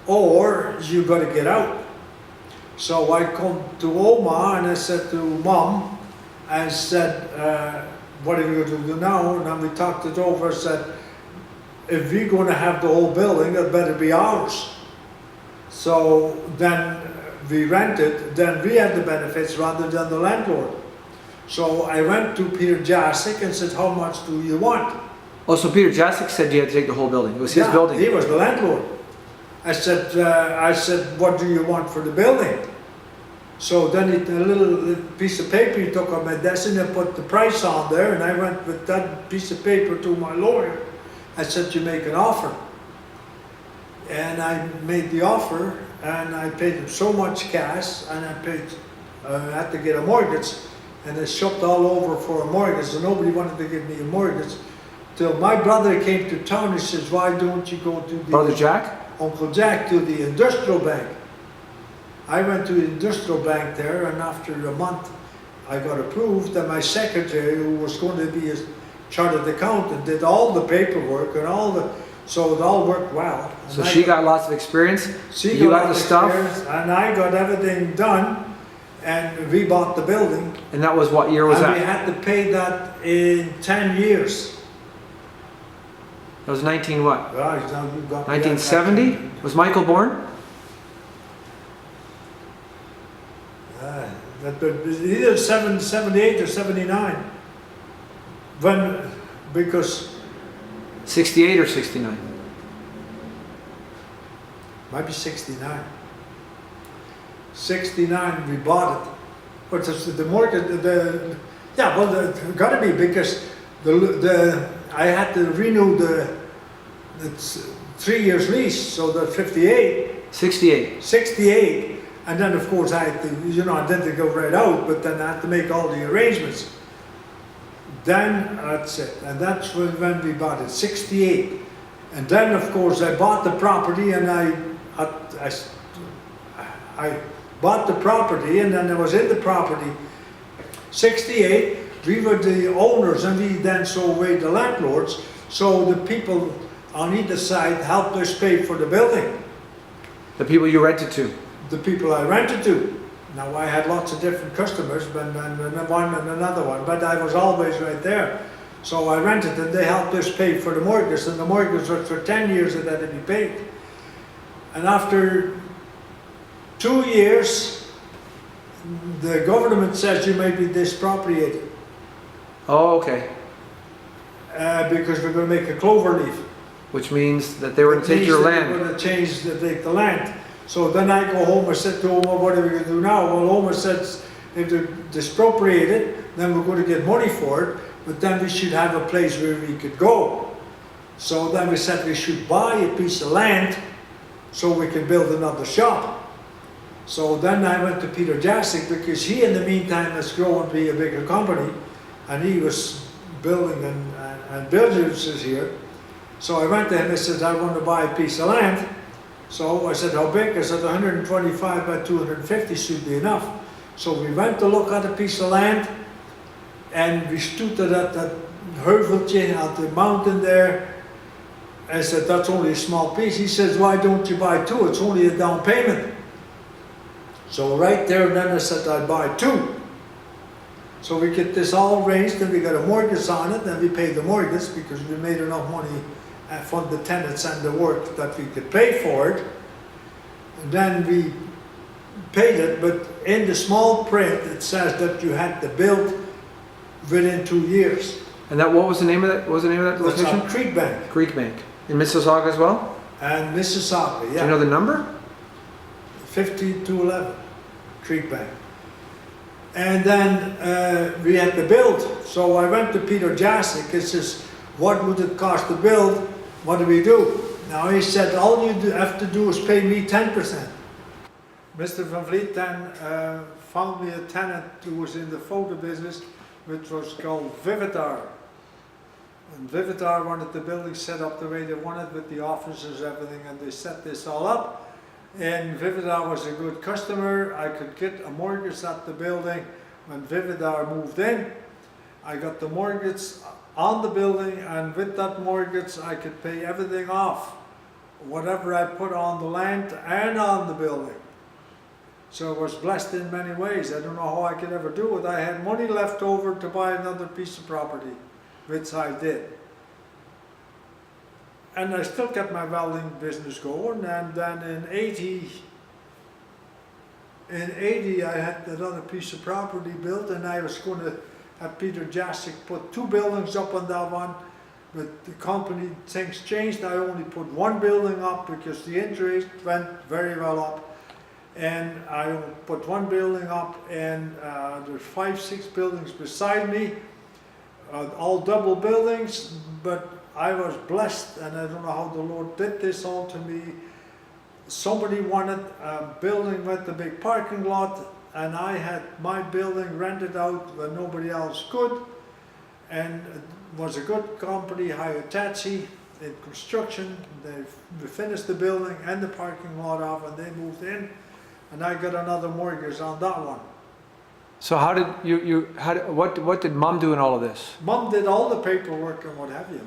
or you got to get out. So I come to Oma and I said to Mom, I said, what are we going to do now? And then we talked it over, said, if we're going to have the whole building, it better be ours. So then we rented, then we had the benefits rather than the landlord. So I went to Peter Jasic and said, how much do you want? Oh, so Peter Jasic said you had to take the whole building. It was his building. He was the landlord. I said, what do you want for the building? So then a little piece of paper he took on my desk and he put the price on there, and I went with that piece of paper to my lawyer. I said, you make an offer. And I made the offer, and I paid him so much cash, and I had to get a mortgage, and I shopped all over for a mortgage, and nobody wanted to give me a mortgage. Till my brother came to town, he says, why don't you go to the... Brother Jack? Uncle Jack, to the industrial bank. I went to the industrial bank there, and after a month I got approved, and my secretary, who was going to be a chartered accountant, did all the paperwork and so it all worked well. And So she got lots of experience, you got the stuff. And I got everything done, and we bought the building. And that was what year was and that? we had to pay that in 10 years. That was 19 what? Right, now you got 1970? Was Michael born? That was either 78 or 79. Because 68 or 69? might be 69. 69 we bought it. But the mortgage, got to be, because I had to renew it's 3 years lease, so the 58. 68. And then of course I had to, I didn't go right out, but then I had to make all the arrangements. Then that's it, and that's when we bought it, 68. And then of course I bought the property, and I bought the property, and then I was in the property. 68, we were the owners, and we then sold away the landlords, so the people on either side helped us pay for the building. The people you rented to? The people I rented to. Now I had lots of different customers, and one and another one, but I was always right there. So I rented, and they helped us pay for the mortgage, and the mortgage was for 10 years that had to be paid. And after 2 years, the government says you may be dispropriated. Oh, okay. Because we're going to make a clover leaf. Which means that they were going to take your land. We're going to take the land. So then I go home and said to Oma, what are we going to do now? Well, Oma says, if they dispropriate it, then we're going to get money for it, but then we should have a place where we could go. So then we said we should buy a piece of land so we could build another shop. So then I went to Peter Jasic, because he in the meantime has grown to be a bigger company, and he was building and businesses here. So I went to him and said, I want to buy a piece of land. So I said, how big? I said, 125 by 250 should be enough. So we went to look at a piece of land, and we stood at that heuveltje at the mountain there. I said, that's only a small piece. He says, why don't you buy two? It's only a down payment. So right there and then I said, I'd buy two. So we get this all arranged, and we got a mortgage on it, and we paid the mortgage because we made enough money from the tenants and the work that we could pay for it. And then we paid it, but in the small print it says that you had to build within 2 years. And that, what was the name of that? What was the name of that location? That's on Creek Bank. Creek Bank. In Mississauga as well? And Mississauga, yeah. Do you know the number? 5211, Creek Bank. And then we had to build. So I went to Peter Jasic. He says, what would it cost to build? What do we do? Now he said, all you have to do is pay me 10%. Mr. Van Vliet then found me a tenant who was in the photo business, which was called Vivitar. And Vivitar wanted the building set up the way they wanted, with the offices, everything, and they set this all up. And Vivitar was a good customer. I could get a mortgage at the building. When Vivitar moved in, I got the mortgage on the building, and with that mortgage I could pay everything off, whatever I put on the land and on the building. So I was blessed in many ways. I don't know how I could ever do it. I had money left over to buy another piece of property, which I did. And I still kept my welding business going. And then in 80 I had another piece of property built, and I was going to have Peter Jasic put 2 buildings up on that one. But the company, things changed. I only put 1 building up because the interest went very well up. And I put 1 building up, and there's 5, 6 buildings beside me, all double buildings. But I was blessed, and I don't know how the Lord did this all to me. Somebody wanted a building with a big parking lot, and I had my building rented out when nobody else could. And it was a good company, Hitachi, in construction. They finished the building and the parking lot off, and they moved in. And I got another mortgage on that one. So how did what did Mom do in all of this? Mom did all the paperwork and what have you.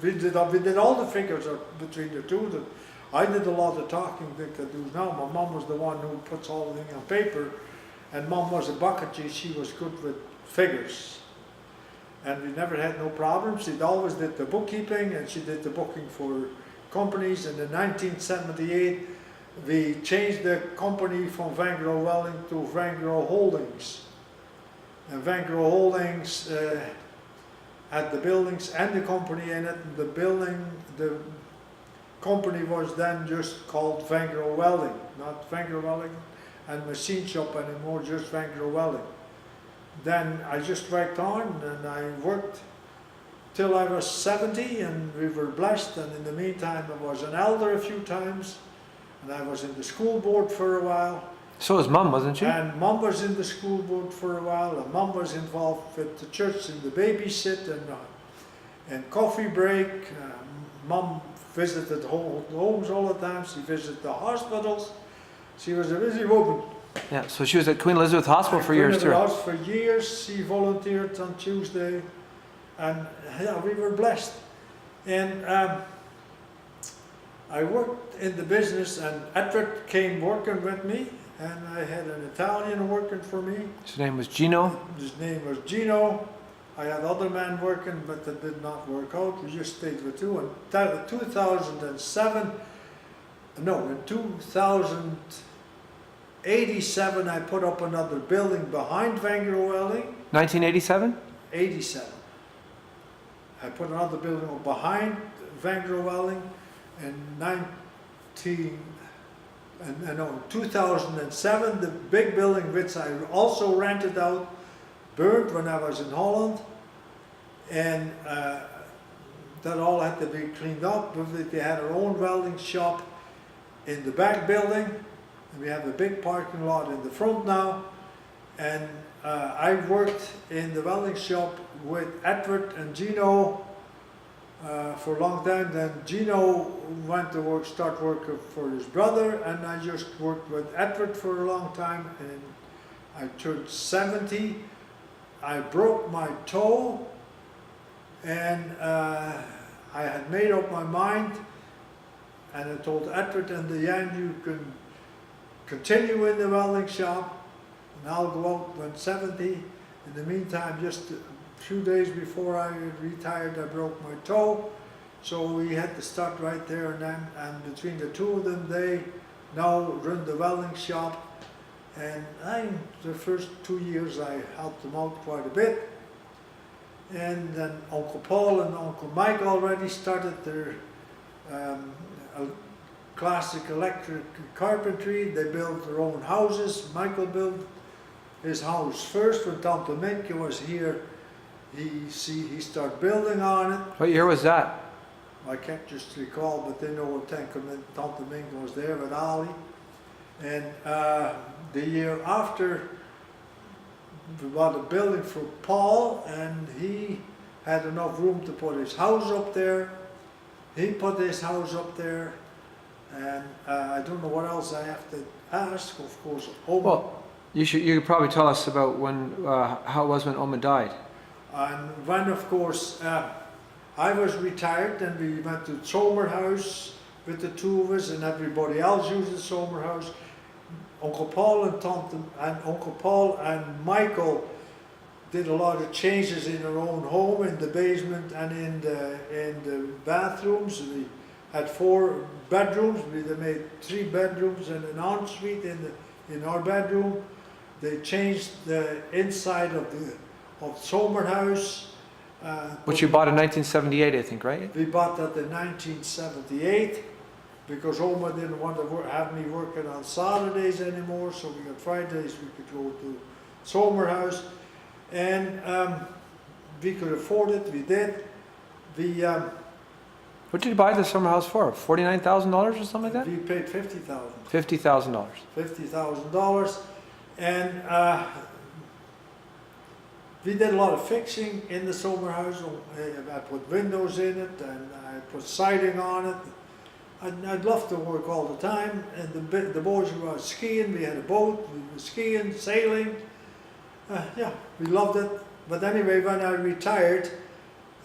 We did all the figures between the two of them. I did a lot of talking they could do now. My mom was the one who puts all the thing on paper, and Mom was a bucketty. She was good with figures. And we never had no problems. She always did the bookkeeping, and she did the booking for companies. And in 1978, we changed the company from Vangro Welding to Vangro Holdings. And Vangro Holdings had the buildings and the company in it. And the company was then just called Vangro Welding, not Vangro Welding and Machine Shop anymore, just Vangro Welding. Then I just worked on, and I worked till I was 70, and we were blessed. And in the meantime, I was an elder a few times, and I was in the school board for a while. So was Mom, wasn't she? And Mom was in the school board for a while, and Mom was involved with the church in the babysit and coffee break. Mom visited homes all the time. She visited the hospitals. She was a busy woman. Yeah, so she was at Queen Elizabeth Hospital for years too. For years, she volunteered on Tuesday, and yeah, we were blessed. And I worked in the business, and Edward came working with me, and I had an Italian working for me. His name was Gino. His name was Gino. I had other men working, but that did not work out. We just stayed with two. In 2087, I put up another building behind Vangro Welding. 1987? 87. I put another building up behind Vangro Welding in 2007. The big building which I also rented out burned when I was in Holland, and that all had to be cleaned up. They had our own welding shop in the back building, and we have a big parking lot in the front now. And I worked in the welding shop with Edward and Gino for a long time. Then Gino went to start working for his brother, and I just worked with Edward for a long time. And I turned 70. I broke my toe, and I had made up my mind, and I told Edward in the end, you can continue in the welding shop, and I'll go out when 70. In the meantime, just a few days before I retired, I broke my toe, so we had to start right there and then, and between the two of them, they now run the welding shop. And the first 2 years I helped them out quite a bit. And then Uncle Paul and Uncle Mike already started their classic electric carpentry. They built their own houses. Michael built his house first when Tante Minke was here. He started building on it. What year was that? I can't just recall, but they know when Tante Minke was there with Ali. And the year after, we bought a building for Paul, and he had enough room to put his house up there. He put his house up there, and I don't know what else I have to ask. Of course, Oma. Well, you could probably tell us about how it was when Oma died. And when, of course, I was retired, and we went to Somer House with the two of us, and everybody else used the Somer House. Uncle Paul and Uncle Paul and Michael did a lot of changes in their own home, in the basement and in the bathrooms. We had 4 bedrooms. They made 3 bedrooms and an ensuite in our bedroom. They changed the inside of Somer House. Which you bought in 1978, I think, right? We bought that in 1978 because Oma didn't want to have me working on Saturdays anymore, so we got Fridays we could go to Somer House. And we could afford it, we did. What did you buy the summer house for? $49,000 or something like that? We paid $50,000. $50,000. $50,000. And we did a lot of fixing in the Somer House. I put windows in it and I put siding on it. I'd love to work all the time. And the boys were out skiing, we had a boat, we were skiing, sailing. Yeah, we loved it. But anyway, when I retired,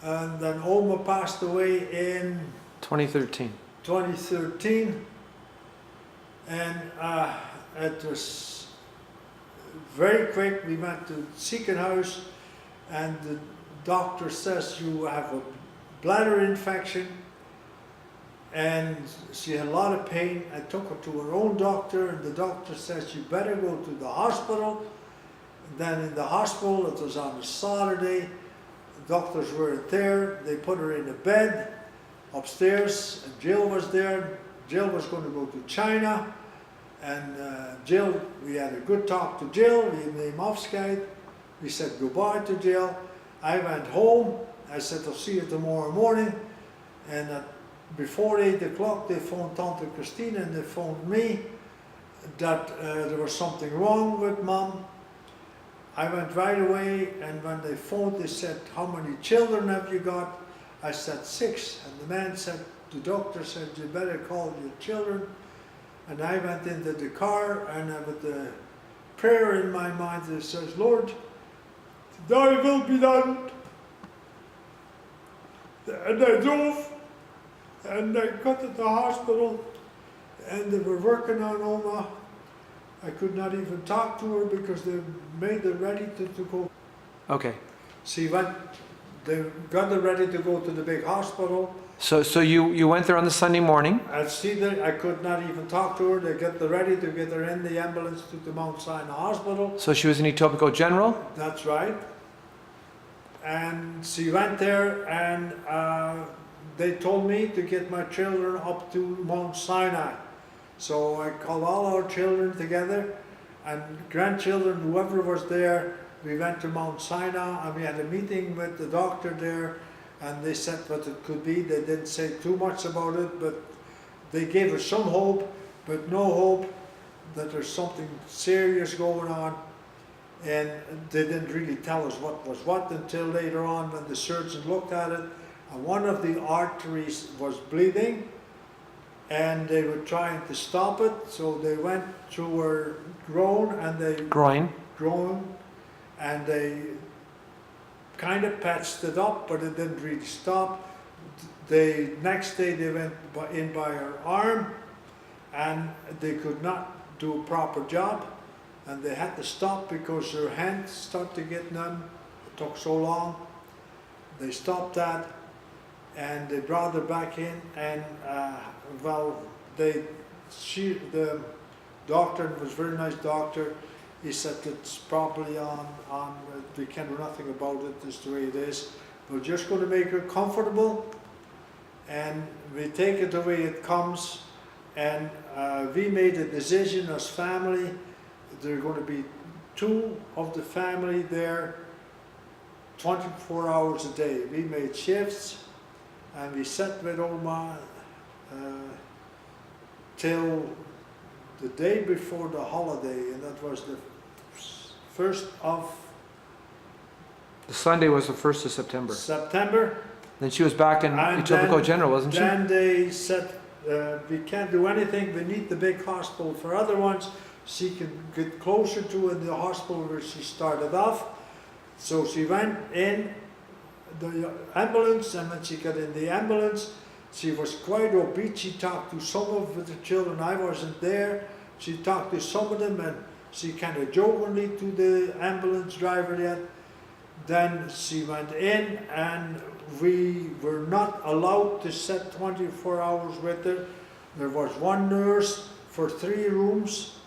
and then Oma passed away in 2013. 2013, and it was very quick. We went to Seacon House, and the doctor says you have a bladder infection, and she had a lot of pain. I took her to her own doctor, and the doctor says you better go to the hospital. Then in the hospital, it was on a Saturday, the doctors weren't there, they put her in a bed upstairs, and Jill was there. Jill was going to go to China, and Jill, we had a good talk to Jill, we named Afscheid, we said goodbye to Jill. I went home, I said I'll see you tomorrow morning, and before 8 o'clock they phoned Tante Christine and they phoned me that there was something wrong with Mom. I went right away, and when they phoned, they said, how many children have you got? I said 6, and the man said, the doctor said, you better call your children. And I went into the car, and with the prayer in my mind, it says, Lord, thy will be done. And I drove, and I got to the hospital, and they were working on Oma. I could not even talk to her because they made her ready to go. Okay. She went, they got her ready to go to the big hospital. So you went there on the Sunday morning? I see that I could not even talk to her. They got her ready to get her in the ambulance to the Mount Sinai Hospital. So she was in Etobicoke General? That's right. And she went there, and they told me to get my children up to Mount Sinai. So I called all our children together, and grandchildren, whoever was there. We went to Mount Sinai, and we had a meeting with the doctor there, and they said what it could be. They didn't say too much about it, but they gave us some hope, but no hope that there's something serious going on. And they didn't really tell us what was what until later on when the surgeon looked at it, and one of the arteries was bleeding, and they were trying to stop it, so they went through her groin, and they kind of patched it up, but it didn't really stop. The next day they went in by her arm, and they could not do a proper job, and they had to stop because her hands started to get numb. It took so long. They stopped that, and they brought her back in, and the doctor was a very nice doctor. He said it's probably we can do nothing about it, it's the way it is. We're just going to make her comfortable, and we take it the way it comes. And we made a decision as family. There are going to be 2 of the family there 24 hours a day. We made shifts, and we sat with Oma till the day before the holiday, and that was the 1st of The Sunday was the 1st of September. Then she was back in Etobicoke General, wasn't she? Then they said, we can't do anything, we need the big hospital for other ones. She can get closer to the hospital where she started off. So she went in the ambulance, and when she got in the ambulance, she was quite obese. She talked to some of the children. I wasn't there, she talked to some of them, and she kind of jokingly to the ambulance driver yet. Then she went in, and we were not allowed to sit 24 hours with her. There was one nurse for 3 rooms,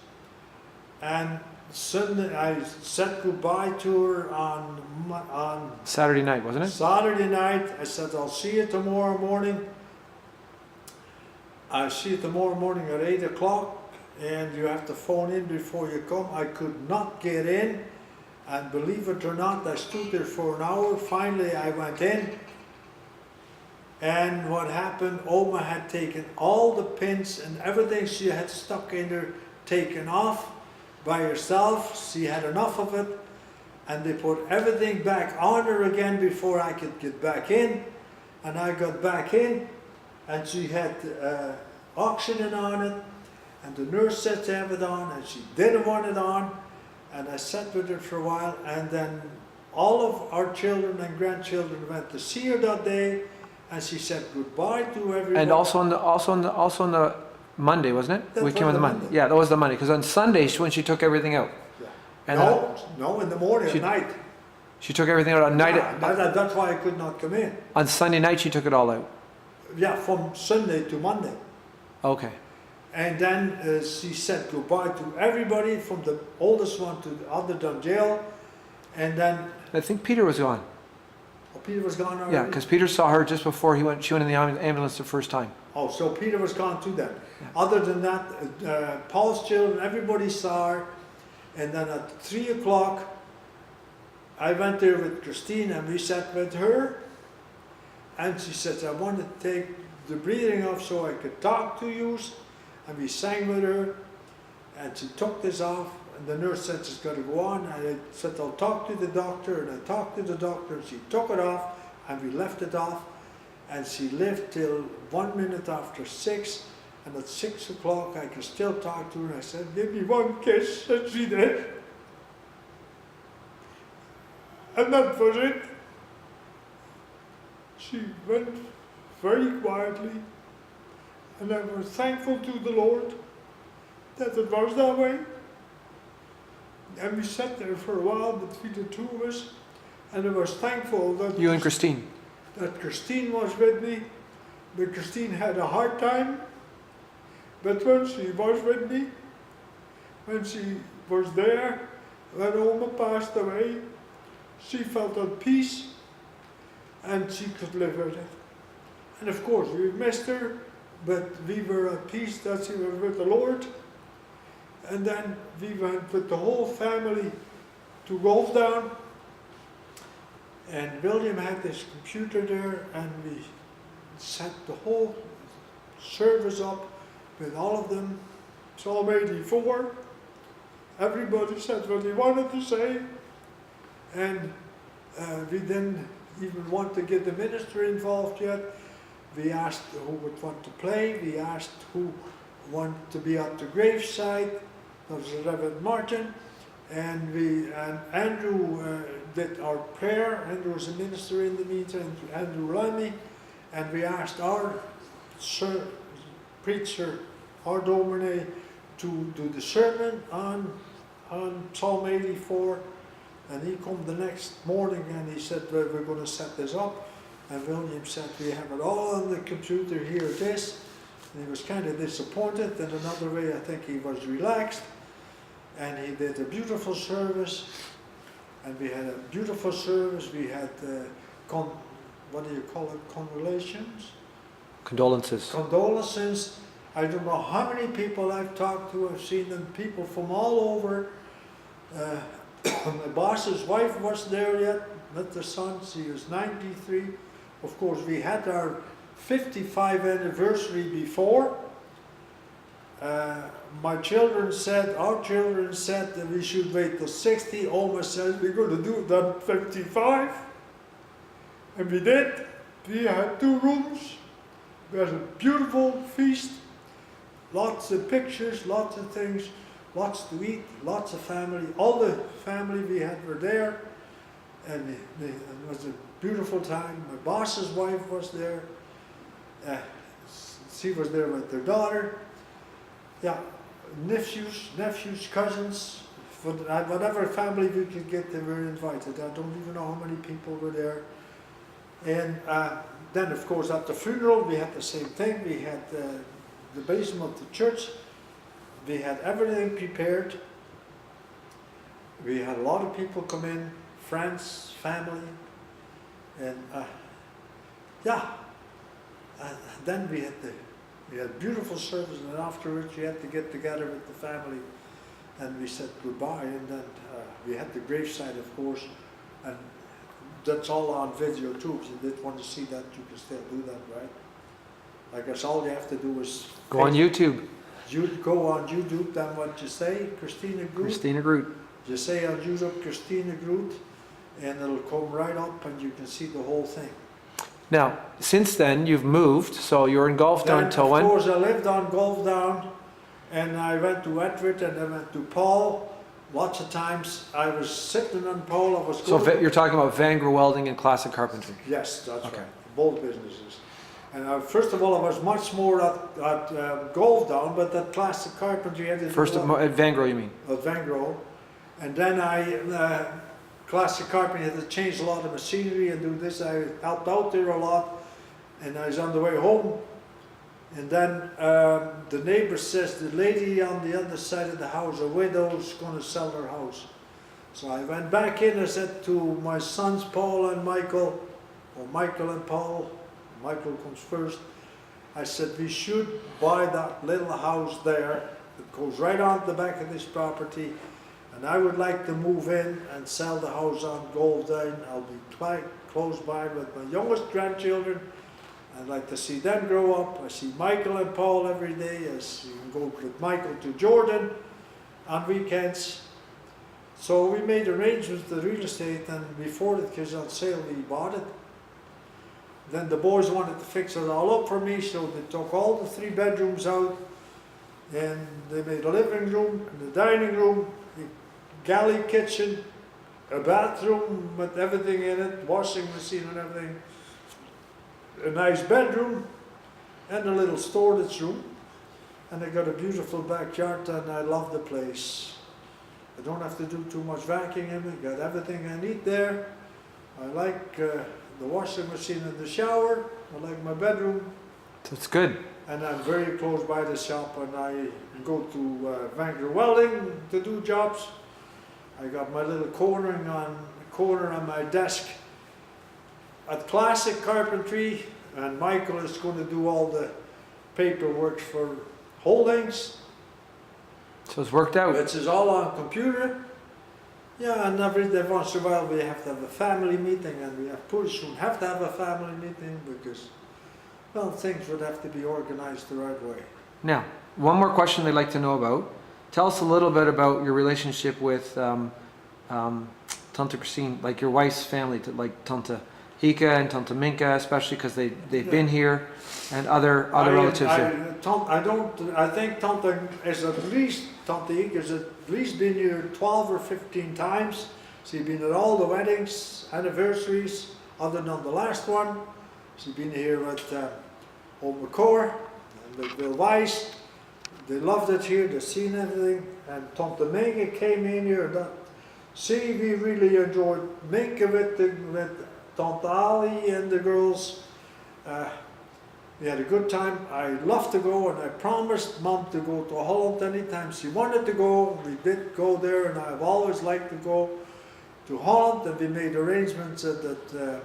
and Sunday I said goodbye to her on Saturday night, wasn't it? Saturday night. I said, I'll see you tomorrow morning. I'll see you tomorrow morning at 8 o'clock, and you have to phone in before you come. I could not get in, and believe it or not, I stood there for an hour. Finally, I went in, and what happened, Oma had taken all the pins and everything she had stuck in there, taken off by herself. She had enough of it, and they put everything back on her again before I could get back in. And I got back in, and she had oxygen on it, and the nurse said to have it on, and she didn't want it on. And I sat with her for a while, and then all of our children and grandchildren went to see her that day, and she said goodbye to everyone. And also on the Monday, wasn't it? That We was came on the the Monday. Monday. Yeah, that was the Monday. Because on Sunday, when she took everything out. Yeah. And No, in the morning, she- at night. she took everything out on night. Yeah, that's why I could not come in. On Sunday night, she took it all out. Yeah, from Sunday to Monday. Okay. And then she said goodbye to everybody, from the oldest one to the other than jail. And then I think Peter was gone. Peter was gone already? Yeah, because Peter saw her just before she went in the ambulance the first time. Oh, so Peter was gone too then. Other than that, Paul's children, everybody saw her. And then at 3 o'clock, I went there with Christine, and we sat with her. And she said, I want to take the breathing off so I could talk to you. And we sang with her. And she took this off. And the nurse said, she's got to go on. And I said, I'll talk to the doctor. And I talked to the doctor. And she took it off. And we left it off. And she lived till 1 minute after 6. And at 6 o'clock, I could still talk to her. And I said, give me one kiss. And she did. And that was it. She went very quietly. And I was thankful to the Lord that it was that way. And we sat there for a while between the two of us. And I was thankful that You and Christine. that Christine was with me, but Christine had a hard time. But when she was with me, when she was there, when Oma passed away, she felt at peace, and she could live with it. And of course, we missed her, but we were at peace that she was with the Lord. And then we went with the whole family to Wolfdown. And William had this computer there, and we set the whole service up with all of them. Psalm 84. Everybody said what they wanted to say. And we didn't even want to get the minister involved yet. We asked who would want to play. We asked who wanted to be at the graveside. That was Reverend Martin. And Andrew did our prayer. Andrew was a minister in the meantime, Andrew Lemmy. And we asked our preacher, our Domine, to do the sermon on Psalm 84. And he came the next morning and he said, well, we're going to set this up. And William said, we have it all on the computer, here it is. And he was kind of disappointed. In another way, I think he was relaxed. And he did a beautiful service. And we had a beautiful service. We had, what do you call it, condolations? Condolences. Condolences. I don't know how many people I've talked to. I've seen them, people from all over. My boss's wife was there yet, not the son. She was 93. Of course, we had our 55th anniversary before. Our children said that we should wait till 60. Oma says we're going to do it at 55. And we did. We had 2 rooms. We had a beautiful feast. Lots of pictures, lots of things, lots to eat, lots of family. All the family we had were there. And it was a beautiful time. My boss's wife was there. She was there with their daughter. Yeah, nephews, cousins, whatever family we could get, they were invited. I don't even know how many people were there. And then, of course, at the funeral, we had the same thing. We had the basement of the church. We had everything prepared. We had a lot of people come in, friends, family, and yeah. And then we had beautiful service, and afterwards we had to get together with the family, and we said goodbye. And then we had the graveside, of course, and that's all on video too. If you did want to see that, you can still do that, right? I guess all you have to do is Go on YouTube. You go on YouTube, then what you say, Christina Groot. Christina Groot. You say on YouTube, Christina Groot, and it'll come right up, and you can see the whole thing. Now, since then, you've moved, so you're in Golfdown until when? Of course, I lived on Golfdown, and I went to Edward, and I went to Paul. Lots of times I was sitting on Paul. I was So you're talking about Van Gogh Welding and Classic Carpentry? Yes, that's Okay. right. Both businesses. And first of all, I was much more at Golfdown, but that Classic Carpentry I did First at Van Gogh, you mean? At Van Gogh. And then Classic Carpentry had to change a lot of machinery and do this. I helped out there a lot, and I was on the way home. And then the neighbor says the lady on the other side of the house, a widow, is going to sell her house. So I went back in and said to my sons, Paul and Michael, or Michael and Paul, Michael comes first. I said, we should buy that little house there. It goes right on the back of this property. And I would like to move in and sell the house on Golfdown. I'll be quite close by with my youngest grandchildren. I'd like to see them grow up. I see Michael and Paul every day. I can go with Michael to Jordan on weekends. So we made arrangements with the real estate, and before it was on sale, we bought it. Then the boys wanted to fix it all up for me, so they took all the 3 bedrooms out, and they made a living room, and a dining room, a galley kitchen, a bathroom with everything in it, washing machine and everything, a nice bedroom, and a little storage room. And I got a beautiful backyard, and I love the place. I don't have to do too much vacuuming. I got everything I need there. I like the washing machine and the shower. I like my bedroom. That's good. And I'm very close by the shop, and I go to Van Gogh Welding to do jobs. I got my little corner on my desk at Classic Carpentry, and Michael is going to do all the paperwork for Holdings. So it's worked out. Which is all on computer. Yeah, and every day once in a while we have to have a family meeting, and we have pretty soon have to have a family meeting because, well, things would have to be organized the right way. Now, one more question they'd like to know about. Tell us a little bit about your relationship with Tante Christine, like your wife's family, like Tante Hika and Tante Minka, especially because they've been here, and other relatives here. I think Tante Hika has at least been here 12 or 15 times. She's been at all the weddings, anniversaries, other than the last one. She's been here with Old McCore and with Bill Weiss. They loved it here, they've seen everything. And Tante Minka came in here. We really enjoyed Minka with Tante Ali and the girls. We had a good time. I love to go, and I promised Mom to go to Holland anytime she wanted to go. We did go there, and I've always liked to go to Holland, and we made arrangements in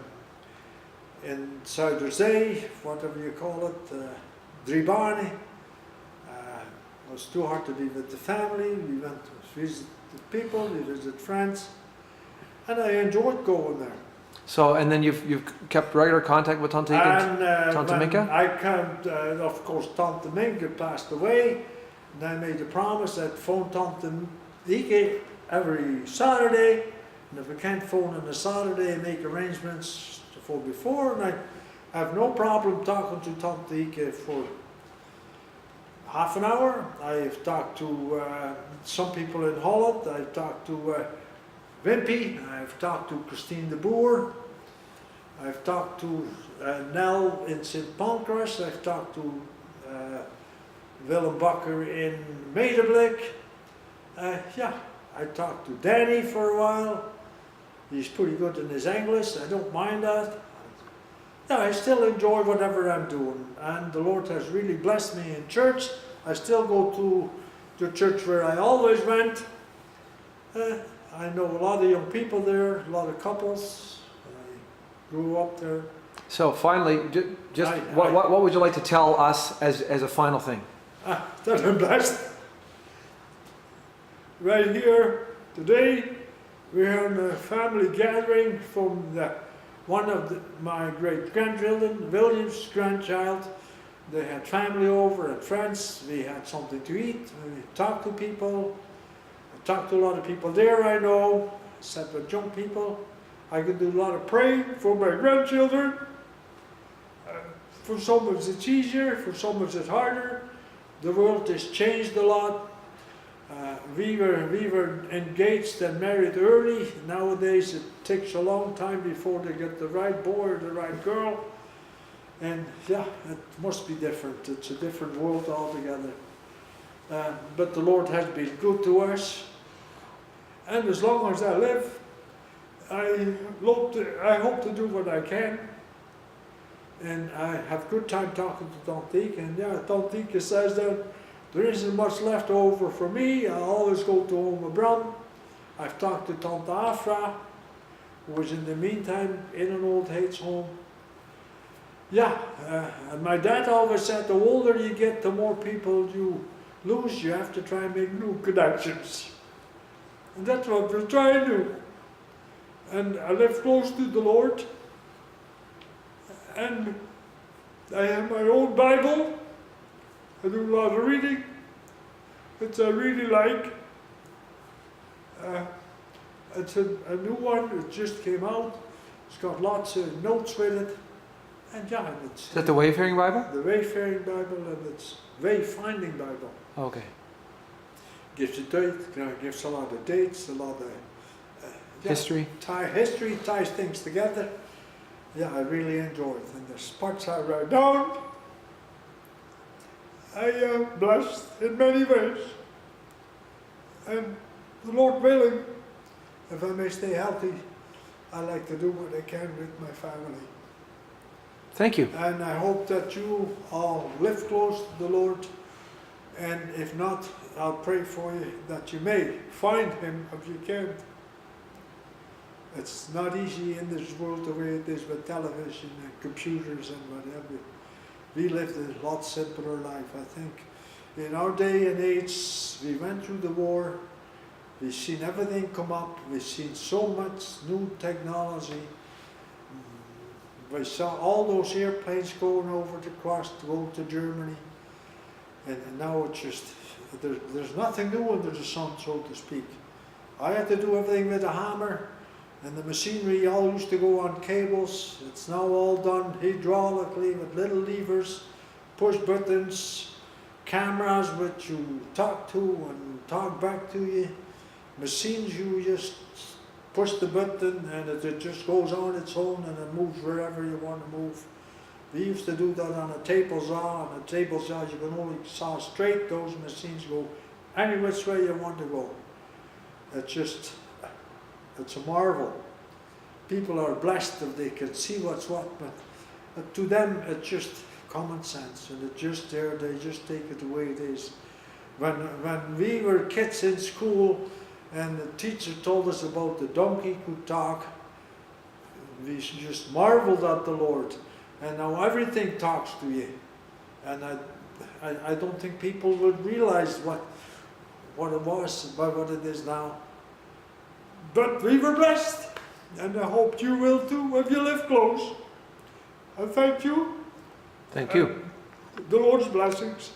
Zuiderzee, whatever you call it, Driebarne. It was too hard to be with the family. We went to visit the people, we visited friends, and I enjoyed going there. So, and then you've kept regular contact with Tante Hika and Tante Minka? I can't, of course, Tante Minka passed away, and I made a promise I'd phone Tante Hika every Saturday, and if I can't phone on a Saturday, I make arrangements for before, and I have no problem talking to Tante Hika for half an hour. I've talked to some people in Holland. I've talked to Wimpy. I've talked to Christine de Boer. I've talked to Nell in St. Pancras. I've talked to Willem Bakker in Medeblik. Yeah, I talked to Danny for a while. He's pretty good in his English, I don't mind that. Yeah, I still enjoy whatever I'm doing, and the Lord has really blessed me in church. I still go to the church where I always went. I know a lot of young people there, a lot of couples. I grew up there. So finally, what would you like to tell us as a final thing? That I'm blessed. Right here today, we're in a family gathering from one of my great-grandchildren, William's grandchild. They had family over and friends. We had something to eat. We talked to people. I talked to a lot of people there I know. Sat with young people. I could do a lot of praying for my grandchildren. For some of it's easier, for some of it's harder. The world has changed a lot. We were engaged and married early. Nowadays it takes a long time before they get the right boy or the right girl. And yeah, it must be different. It's a different world altogether. But the Lord has been good to us. And as long as I live, I hope to do what I can. And I have good time talking to Don Teek. And yeah, Don Teek says that there isn't much left over for me. I always go to Oma Brown. I've talked to Tante Afra, who was in the meantime in an old age home. Yeah, and my dad always said the older you get, the more people you lose. You have to try and make new connections. And that's what we're trying to do. And I live close to the Lord. And I have my own Bible. I do a lot of reading, which I really like. It's a new one, it just came out. It's got lots of notes with it. And yeah, it's... Is that the Wayfaring Bible? The Wayfaring Bible, and it's Wayfinding Bible. Okay. Gives you date, gives a lot of dates, a lot of... History? History ties things together. Yeah, I really enjoy it. And there's parts I write down. I am blessed in many ways. And the Lord willing, if I may stay healthy, I like to do what I can with my family. Thank you. And I hope that you all live close to the Lord. And if not, I'll pray for you that you may find Him if you can. It's not easy in this world the way it is with television and computers and whatever. We lived a lot simpler life, I think. In our day and age, we went through the war. We've seen everything come up. We've seen so much new technology. We saw all those airplanes going over the cross to go to Germany. And now it's just, there's nothing new under the sun, so to speak. I had to do everything with a hammer. And the machinery all used to go on cables. It's now all done hydraulically with little levers, push buttons, cameras which you talk to and talk back to you. Machines you just push the button and it just goes on its own and it moves wherever you want to move. We used to do that on a table saw. On a table saw you can only saw straight. Those machines go any which way you want to go. It's a marvel. People are blessed if they can see what's what, but to them it's just common sense, and it's just there, they just take it the way it is. When we were kids in school and the teacher told us about the donkey could talk, we just marveled at the Lord. And now everything talks to you. And I don't think people would realize what it was by what it is now. But we were blessed, and I hope you will too if you live close. I thank you. Thank you. The Lord's blessings.